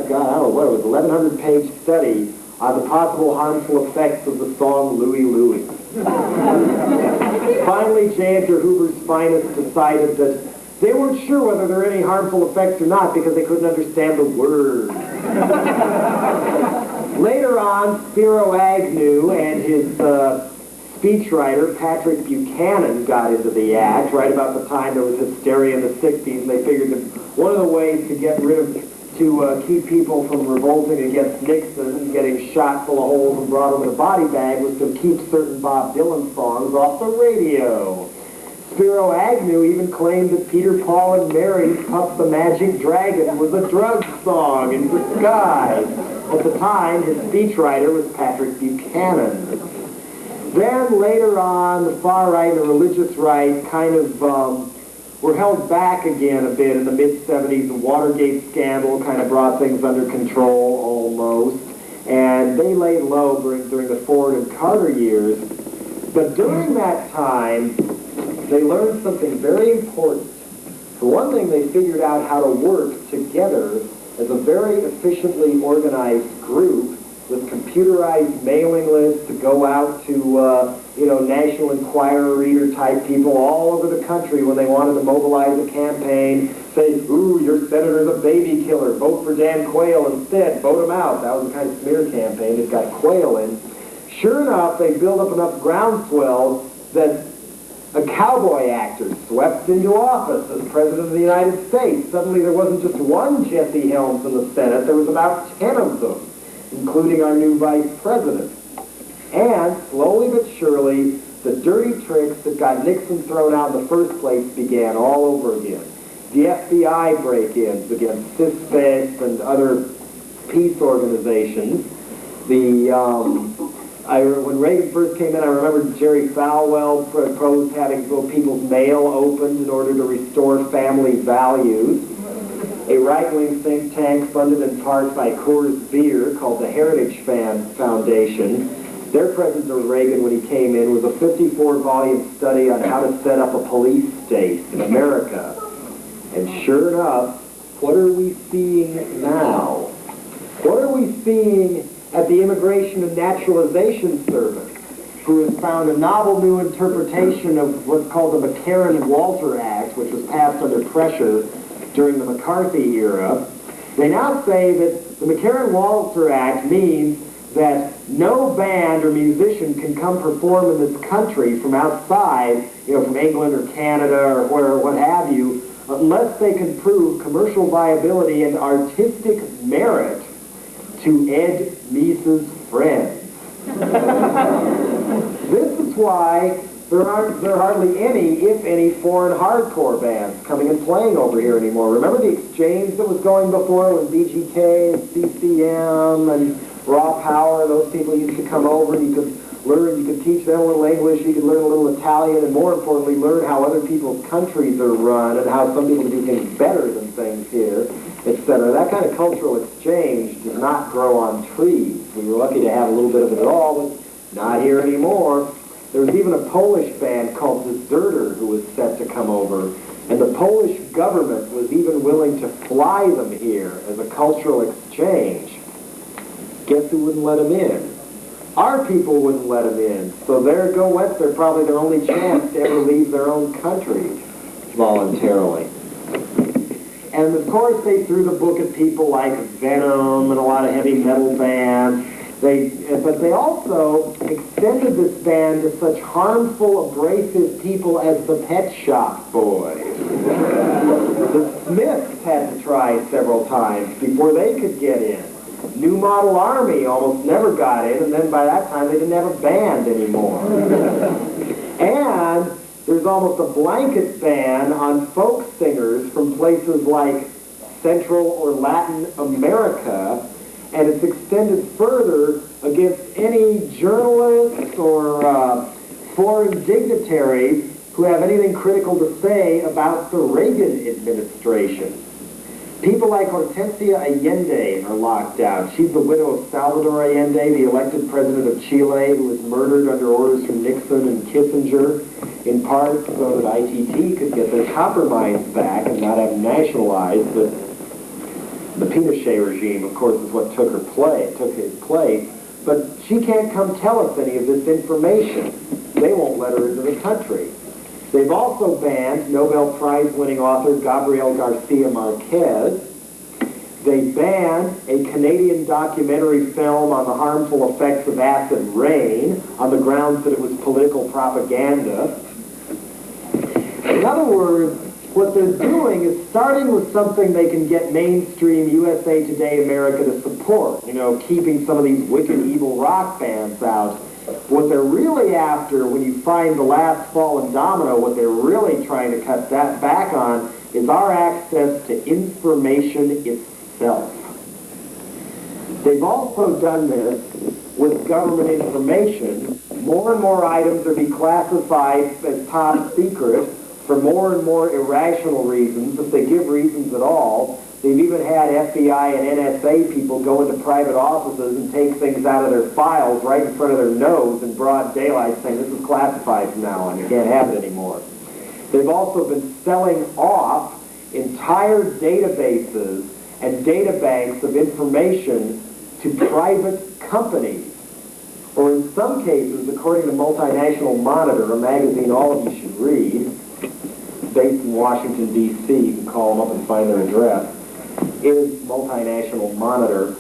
God, I don't know what it was, 1,100-page study on the possible harmful effects of the song Louie Louie. Finally, J. Edgar Hoover's finest decided that they weren't sure whether there were any harmful effects or not because they couldn't understand the words. Later on, Spiro Agnew and his speechwriter, Patrick Buchanan, got into the act right about the time there was hysteria in the 60s, and they figured that one of the ways to get rid of, to keep people from revolting against Nixon and getting shot full of holes and brought them in a body bag was to keep certain Bob Dylan songs off the radio. Spiro Agnew even claimed that Peter, Paul, and Mary's Puff the Magic Dragon was a drug song in disguise. At the time, his speechwriter was Patrick Buchanan. Then later on, the far right and the religious right kind of were held back again a bit in the mid-'70s. The Watergate scandal kind of brought things under control almost. And they laid low during the Ford and Carter years. But during that time, they learned something very important. For one thing, they figured out how to work together as a very efficiently organized group with computerized mailing lists to go out to, National Enquirer reader type people all over the country when they wanted to mobilize a campaign, say, ooh, your senator's a baby killer, vote for Dan Quayle instead, vote him out. That was the kind of smear campaign that got Quayle in. Sure enough, they built up enough groundswell that a cowboy actor swept into office as President of the United States. Suddenly there wasn't just one Jesse Helms in the Senate, there was about 10 of them, including our new vice president. And slowly but surely, the dirty tricks that got Nixon thrown out in the first place began all over again. The FBI break-ins against CISPEX and other peace organizations. When Reagan first came in, I remember Jerry Falwell proposed having people's mail opened in order to restore family values. A right-wing think tank funded in part by Coors Beer called the Heritage Foundation. Their President Reagan, when he came in, was a 54-volume study on how to set up a police state in America. And sure enough, what are we seeing now? What are we seeing at the Immigration and Naturalization Service, who has found a novel new interpretation of what's called the McCarran-Walter Act, which was passed under pressure during the McCarthy era? They now say that the McCarran-Walter Act means that no band or musician can come perform in this country from outside, from England or Canada or what have you, unless they can prove commercial viability and artistic merit to Ed Meese's friends. This is why there are hardly any, if any, foreign hardcore bands coming and playing over here anymore. Remember the exchange that was going before when BGK and CCM and Raw Power, those people used to come over and you could learn, you could teach them a little English, you could learn a little Italian, and more importantly, learn how other people's countries are run and how some people do things better than things here, etc. That kind of cultural exchange did not grow on trees. We were lucky to have a little bit of it all, but not here anymore. There was even a Polish band called Deserter who was set to come over, and the Polish government was even willing to fly them here as a cultural exchange. Guess who wouldn't let them in? Our people wouldn't let them in. So there go went they're probably their only chance to ever leave their own country voluntarily. And of course they threw the book at people like Venom and a lot of heavy metal bands. But they also extended this ban to such harmful, abrasive people as the Pet Shop Boys. The Smiths had to try several times before they could get in. New Model Army almost never got in, and then by that time they didn't have a band anymore. And there's almost a blanket ban on folk singers from places like Central or Latin America, and it's extended further against any journalists or foreign dignitaries who have anything critical to say about the Reagan administration. People like Hortensia Allende are locked out. She's the widow of Salvador Allende, the elected president of Chile, who was murdered under orders from Nixon and Kissinger, in part so that ITT could get their copper mines back and not have them nationalized. But the Pinochet regime, of course, is what took his place. But she can't come tell us any of this information. They won't let her into the country. They've also banned Nobel Prize-winning author Gabriel Garcia Marquez. They banned a Canadian documentary film on the harmful effects of acid rain on the grounds that it was political propaganda. In other words, what they're doing is starting with something they can get mainstream USA Today America to support, keeping some of these wicked, evil rock bands out. What they're really after, when you find the last fallen domino, what they're really trying to cut that back on is our access to information itself. They've also done this with government information. More and more items are declassified as top secret for more and more irrational reasons, if they give reasons at all. They've even had FBI and NSA people go into private offices and take things out of their files right in front of their nose in broad daylight, saying this is classified from now on, you can't have it anymore. They've also been selling off entire databases and databanks of information to private companies. Or in some cases, according to Multinational Monitor, a magazine all of you should read, based in Washington, D.C., you can call them up and find their address, is Multinational Monitor.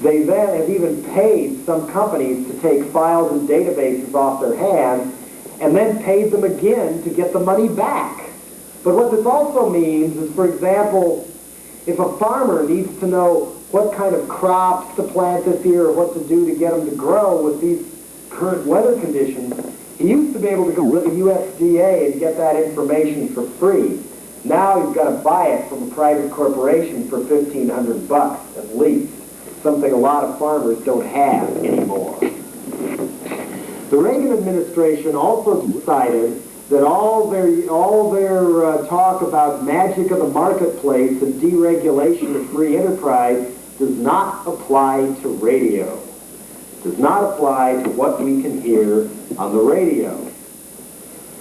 They then have even paid some companies to take files and databases off their hands and then paid them again to get the money back. But what this also means is, for example, if a farmer needs to know what kind of crops to plant this year or what to do to get them to grow with these current weather conditions, he used to be able to go to the USDA and get that information for free. Now he's got to buy it from a private corporation for $1,500 at least, something a lot of farmers don't have anymore. The Reagan administration also decided that all their talk about magic of the marketplace and deregulation of free enterprise does not apply to radio. Does not apply to what we can hear on the radio.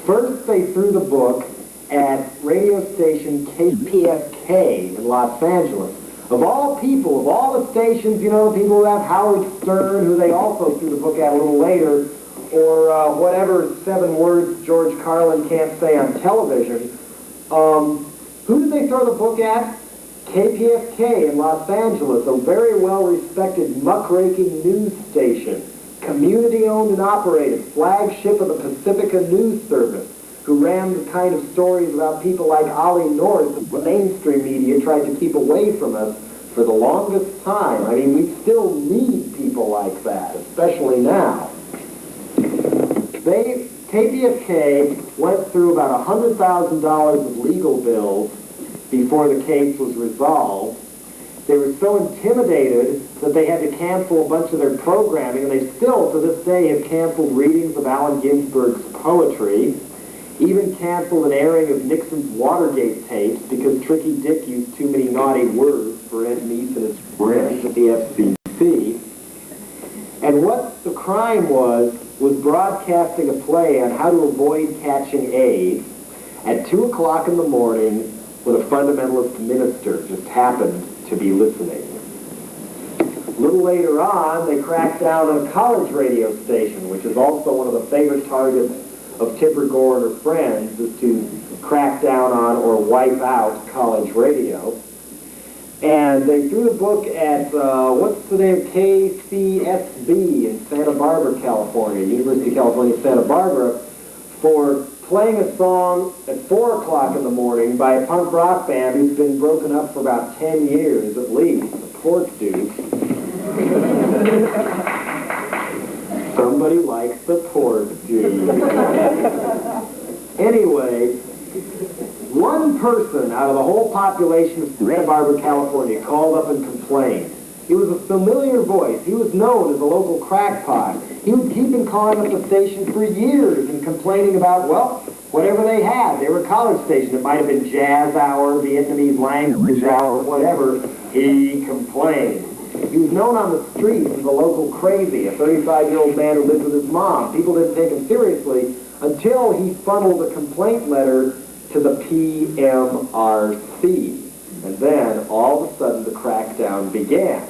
First, they threw the book at radio station KPFK in Los Angeles. Of all people, of all the stations, people who have Howard Stern, who they also threw the book at a little later, or whatever 7 words George Carlin can't say on television, who did they throw the book at? KPFK in Los Angeles, a very well-respected muckraking news station, community-owned and operated, flagship of the Pacifica News Service, who ran the kind of stories about people like Ollie North that the mainstream media tried to keep away from us for the longest time. I mean, we still need people like that, especially now. KPFK went through about $100,000 of legal bills before the case was resolved. They were so intimidated that they had to cancel a bunch of their programming, and they still, to this day, have canceled readings of Allen Ginsberg's poetry, even canceled an airing of Nixon's Watergate tapes because Tricky Dick used too many naughty words for Ed Meese and his friends at the FCC. And what the crime was broadcasting a play on how to avoid catching AIDS at 2 o'clock in the morning when a fundamentalist minister just happened to be listening. A little later on, they cracked down on a college radio station, which is also one of the favorite targets of Tipper Gore and her friends, is to crack down on or wipe out college radio. And they threw the book at, what's the name, KCSB in Santa Barbara, California, University of California, Santa Barbara, for playing a song at 4 o'clock in the morning by a punk rock band who's been broken up for about 10 years at least, the Pork Dukes. Somebody likes the Pork Dukes. Anyway, one person out of the whole population of Santa Barbara, California, called up and complained. He was a familiar voice. He was known as a local crackpot. He'd been calling up the station for years and complaining about, well, whatever they had. They were a college station. It might have been jazz hour, Vietnamese language hour, whatever. He complained. He was known on the streets as a local crazy, a 35-year-old man who lived with his mom. People didn't take him seriously until he funneled a complaint letter to the PMRC. And then, all of a sudden, the crackdown began.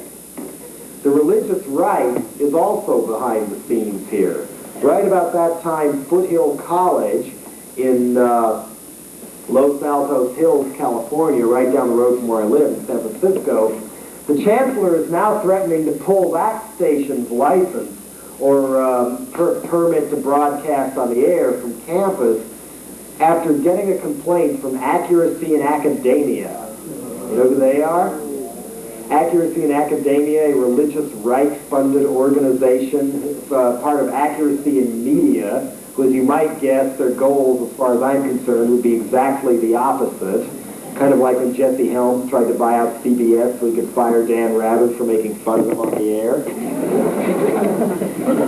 The religious right is also behind the scenes here. Right about that time, Foothill College in Los Altos Hills, California, right down the road from where I live in San Francisco, the chancellor is now threatening to pull that station's license or permit to broadcast on the air from campus after getting a complaint from Accuracy in Academia. You know who they are? Accuracy in Academia, a religious right-funded organization. It's part of Accuracy in Media, who, as you might guess, their goals, as far as I'm concerned, would be exactly the opposite. Kind of like when Jesse Helms tried to buy out CBS so he could fire Dan Rather for making fun of him on the air.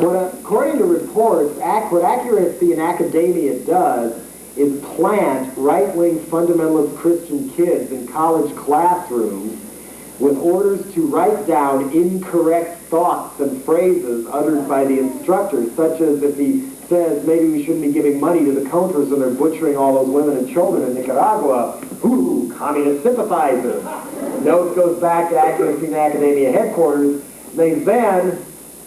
But according to reports, what Accuracy in Academia does is plant right-wing fundamentalist Christian kids in college classrooms with orders to write down incorrect thoughts and phrases uttered by the instructors, such as if he says maybe we shouldn't be giving money to the Contras and they're butchering all those women and children in Nicaragua. Ooh, communist sympathizers. Note goes back to Accuracy in Academia headquarters. They then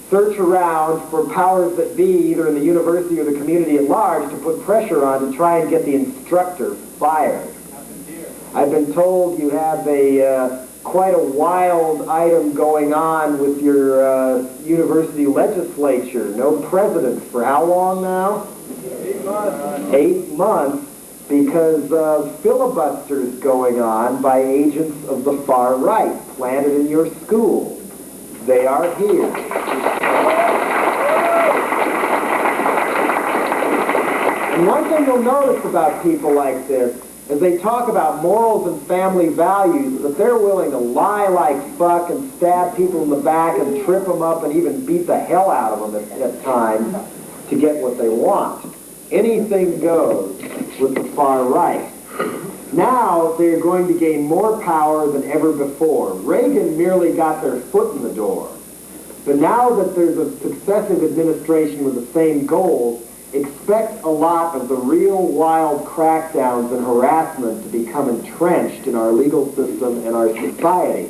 search around for powers that be, either in the university or the community at large, to put pressure on to try and get the instructor fired. I've been told you have quite a wild item going on with your university legislature. No president for how long now? 8 months. 8 months because of filibusters going on by agents of the far right planted in your school. They are here. And one thing you'll notice about people like this as they talk about morals and family values, that they're willing to lie like fuck and stab people in the back and trip them up and even beat the hell out of them at times to get what they want. Anything goes with the far right. Now they're going to gain more power than ever before. Reagan merely got their foot in the door. But now that there's a successive administration with the same goals, expect a lot of the real wild crackdowns and harassment to become entrenched in our legal system and our society.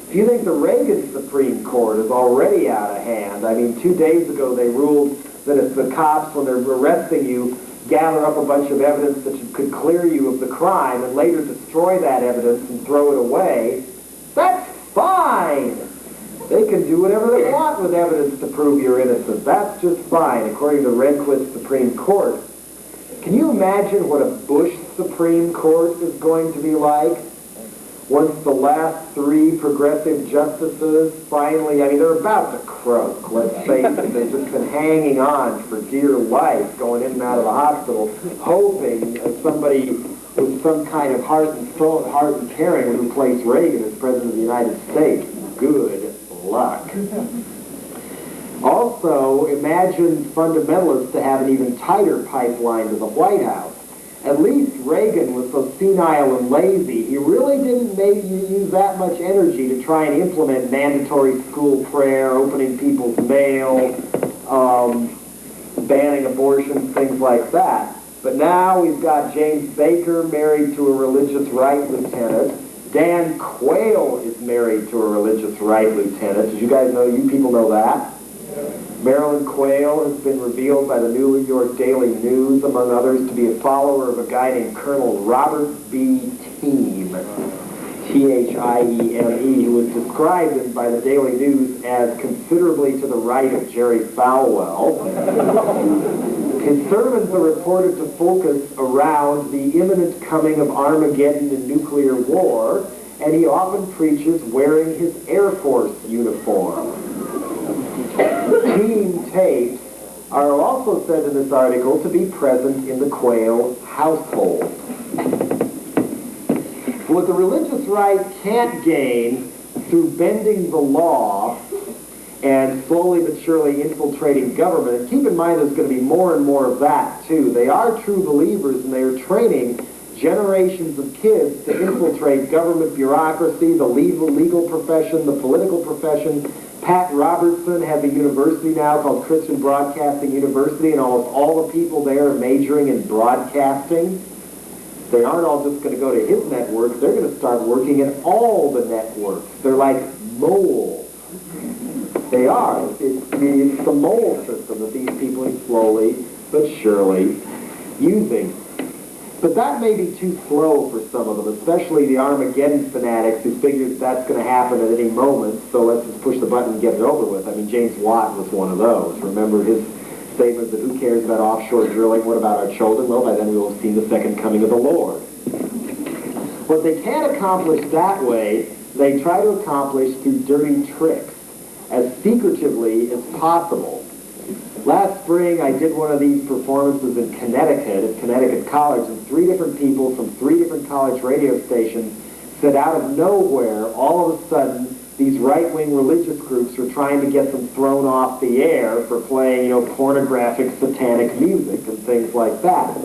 If you think the Reagan Supreme Court is already out of hand, I mean, 2 days ago they ruled that if the cops, when they're arresting you, gather up a bunch of evidence that could clear you of the crime and later destroy that evidence and throw it away, that's fine. They can do whatever they want with evidence to prove you're innocent. That's just fine, according to Rehnquist's Supreme Court. Can you imagine what a Bush Supreme Court is going to be like once the last 3 progressive justices finally, I mean, they're about to croak, let's face it. They've just been hanging on for dear life, going in and out of the hospital, hoping that somebody with some kind of heart and caring would replace Reagan as President of the United States. Good luck. Also, imagine fundamentalists to have an even tighter pipeline to the White House. At least Reagan was so senile and lazy, he really didn't maybe use that much energy to try and implement mandatory school prayer, opening people's mail, banning abortion, things like that. But now we've got James Baker married to a religious right lieutenant. Dan Quayle is married to a religious right lieutenant. Did you guys know, you people know that? Marilyn Quayle has been revealed by the New York Daily News, among others, to be a follower of a guy named Colonel Robert B. Team. Thieme, who was described by the Daily News as considerably to the right of Jerry Falwell. His sermons are reported to focus around the imminent coming of Armageddon and nuclear war, and he often preaches wearing his Air Force uniform. Team tapes are also said in this article to be present in the Quayle household. What the religious right can't gain through bending the law and slowly but surely infiltrating government, and keep in mind there's going to be more and more of that too. They are true believers, and they are training generations of kids to infiltrate government bureaucracy, the legal profession, the political profession. Pat Robertson has a university now called Christian Broadcasting University, and almost all the people there are majoring in broadcasting. They aren't all just going to go to his network. They're going to start working at all the networks. They're like moles. They are. It's the mole system that these people are slowly but surely using. But that may be too slow for some of them, especially the Armageddon fanatics who figure that's going to happen at any moment, so let's just push the button and get it over with. I mean, James Watt was one of those. Remember his statement that who cares about offshore drilling? What about our children? Well, by then we will have seen the second coming of the Lord. What they can't accomplish that way, they try to accomplish through dirty tricks, as secretively as possible. Last spring, I did one of these performances in Connecticut, at Connecticut College, and 3 different people from 3 different college radio stations said out of nowhere, all of a sudden, these right-wing religious groups were trying to get them thrown off the air for playing, pornographic, satanic music and things like that.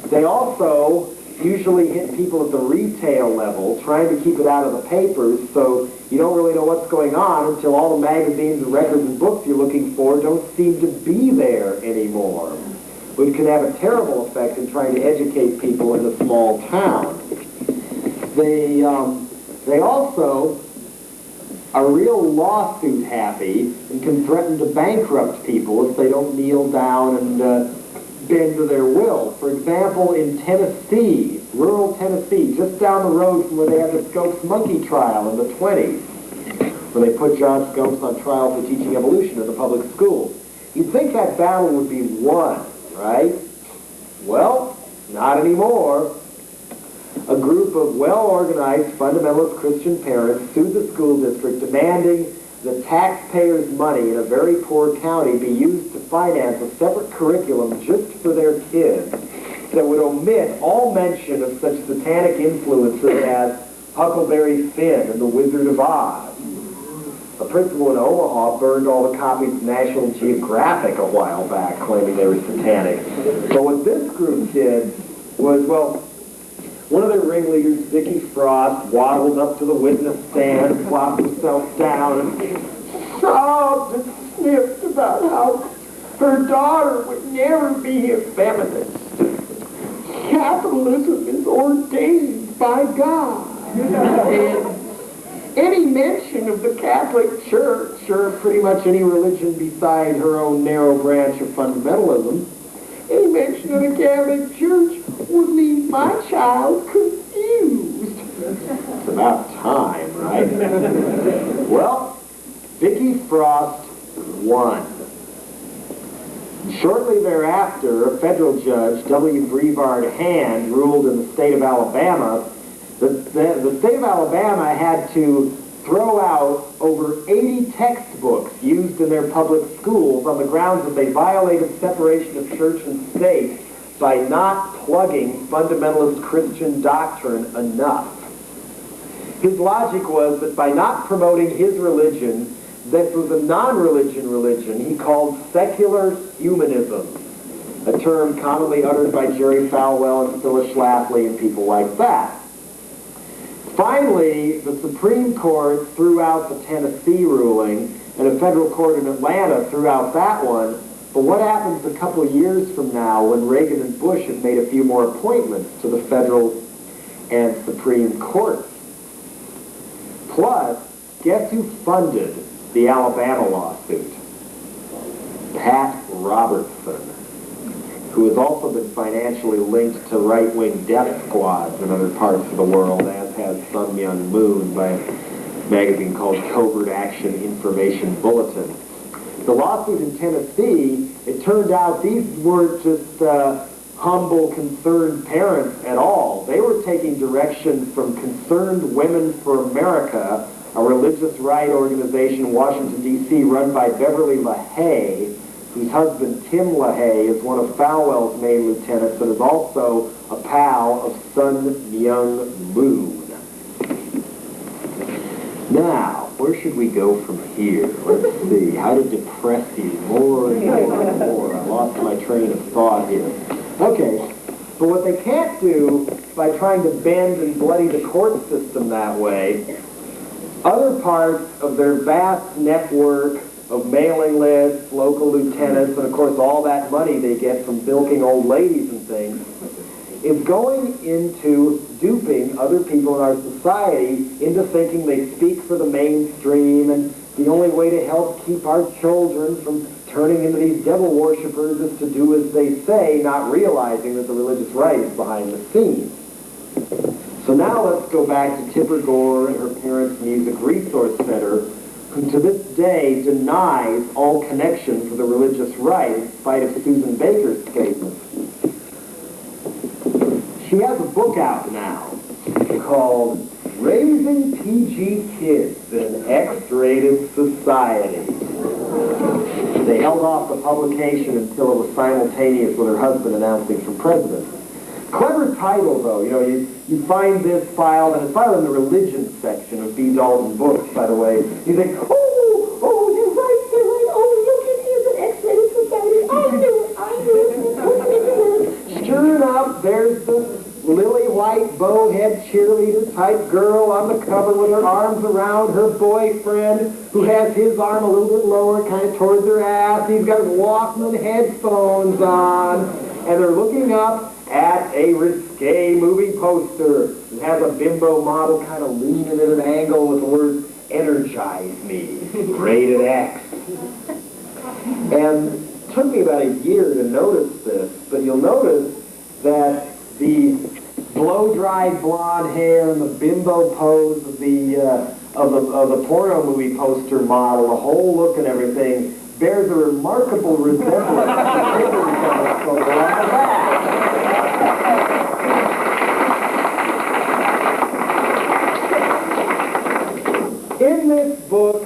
They also usually hit people at the retail level, trying to keep it out of the papers, so you don't really know what's going on until all the magazines and records and books you're looking for don't seem to be there anymore, which can have a terrible effect in trying to educate people in a small town. They also are real lawsuit happy and can threaten to bankrupt people if they don't kneel down and bend to their will. For example, in Tennessee, rural Tennessee, just down the road from where they had the Scopes monkey trial in the 20s, where they put John Scopes on trial for teaching evolution in the public schools. You'd think that battle would be won, right? Well, not anymore. A group of well-organized fundamentalist Christian parents sued the school district demanding the taxpayers' money in a very poor county be used to finance a separate curriculum just for their kids that would omit all mention of such satanic influences as Huckleberry Finn and the Wizard of Oz. A principal in Omaha burned all the copies of National Geographic a while back, claiming they were satanic. But what this group did was, one of their ringleaders, Vicky Frost, waddled up to the witness stand, plopped himself down, and sobbed and sniffed about how her daughter would never be a feminist. Capitalism is ordained by God. And any mention of the Catholic Church, or pretty much any religion beside her own narrow branch of fundamentalism, any mention of the Catholic Church would leave my child confused. It's about time, right? Well, Vicky Frost won. Shortly thereafter, a federal judge, W. Brevard Hand, ruled in the state of Alabama that the state of Alabama had to throw out over 80 textbooks used in their public schools on the grounds that they violated separation of church and state by not plugging fundamentalist Christian doctrine enough. His logic was that by not promoting his religion, that was a non-religion religion he called secular humanism, a term commonly uttered by Jerry Falwell and Phyllis Schlafly and people like that. Finally, the Supreme Court threw out the Tennessee ruling, and a federal court in Atlanta threw out that one. But what happens a couple of years from now when Reagan and Bush have made a few more appointments to the federal and Supreme Courts? Plus, guess who funded the Alabama lawsuit? Pat Robertson. who has also been financially linked to right-wing death squads in other parts of the world, as has Sun Myung Moon by a magazine called Covert Action Information Bulletin. The lawsuit in Tennessee, it turned out these weren't just humble, concerned parents at all. They were taking direction from Concerned Women for America, a religious right organization in Washington, D.C., run by Beverly LaHaye, whose husband, Tim LaHaye, is one of Falwell's main lieutenants and is also a pal of Sun Myung Moon. Now, where should we go from here? Let's see. How to depress you more and more and more. I lost my train of thought here. Okay, but what they can't do by trying to bend and bloody the court system that way, other parts of their vast network of mailing lists, local lieutenants, and of course all that money they get from bilking old ladies and things, is going into duping other people in our society into thinking they speak for the mainstream, and the only way to help keep our children from turning into these devil worshippers is to do as they say, not realizing that the religious right is behind the scenes. So now let's go back to Tipper Gore and her parents' Music Resource Center, who to this day denies all connection to the religious right in spite of Susan Baker's statements. She has a book out now called Raising PG Kids in an X-Rated Society. They held off the publication until it was simultaneous with her husband announcing for president. Clever title, though. You know, you find this filed, and it's filed in the religion section of B. Dalton Books, by the way. You think, oh, you're right, oh, look, it is an X-rated society. I knew it. Sure enough, there's the lily white bowhead cheerleader type girl on the cover with her arms around her boyfriend, who has his arm a little bit lower, kind of towards her ass. He's got his Walkman headphones on, and they're looking up at a risque movie poster that has a bimbo model kind of leaning at an angle with the words, "Energize me, rated X." And it took me about a year to notice this, but you'll notice that the blow-dried blonde hair and the bimbo pose of the porno movie poster model, the whole look and everything, bears a remarkable resemblance to the picture on the back. In this book,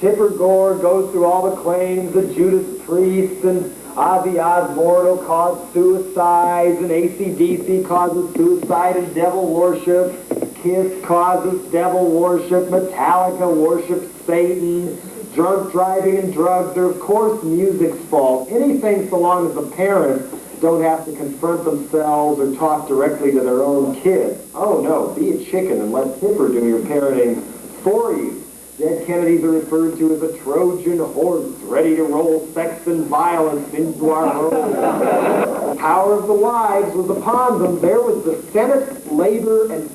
Tipper Gore goes through all the claims that Judas Priest and Ozzy Osbourne will cause suicides, and AC/DC causes suicide and devil worship, Kiss causes devil worship, Metallica worships Satan, drunk driving and drugs are of course music's fault. Anything so long as the parents don't have to confront themselves or talk directly to their own kids. Oh no, be a chicken and let Tipper do your parenting for you. Dead Kennedys are referred to as a Trojan horse, ready to roll sex and violence into our homes. The power of the wives was upon them. There was the Senate, Labor, and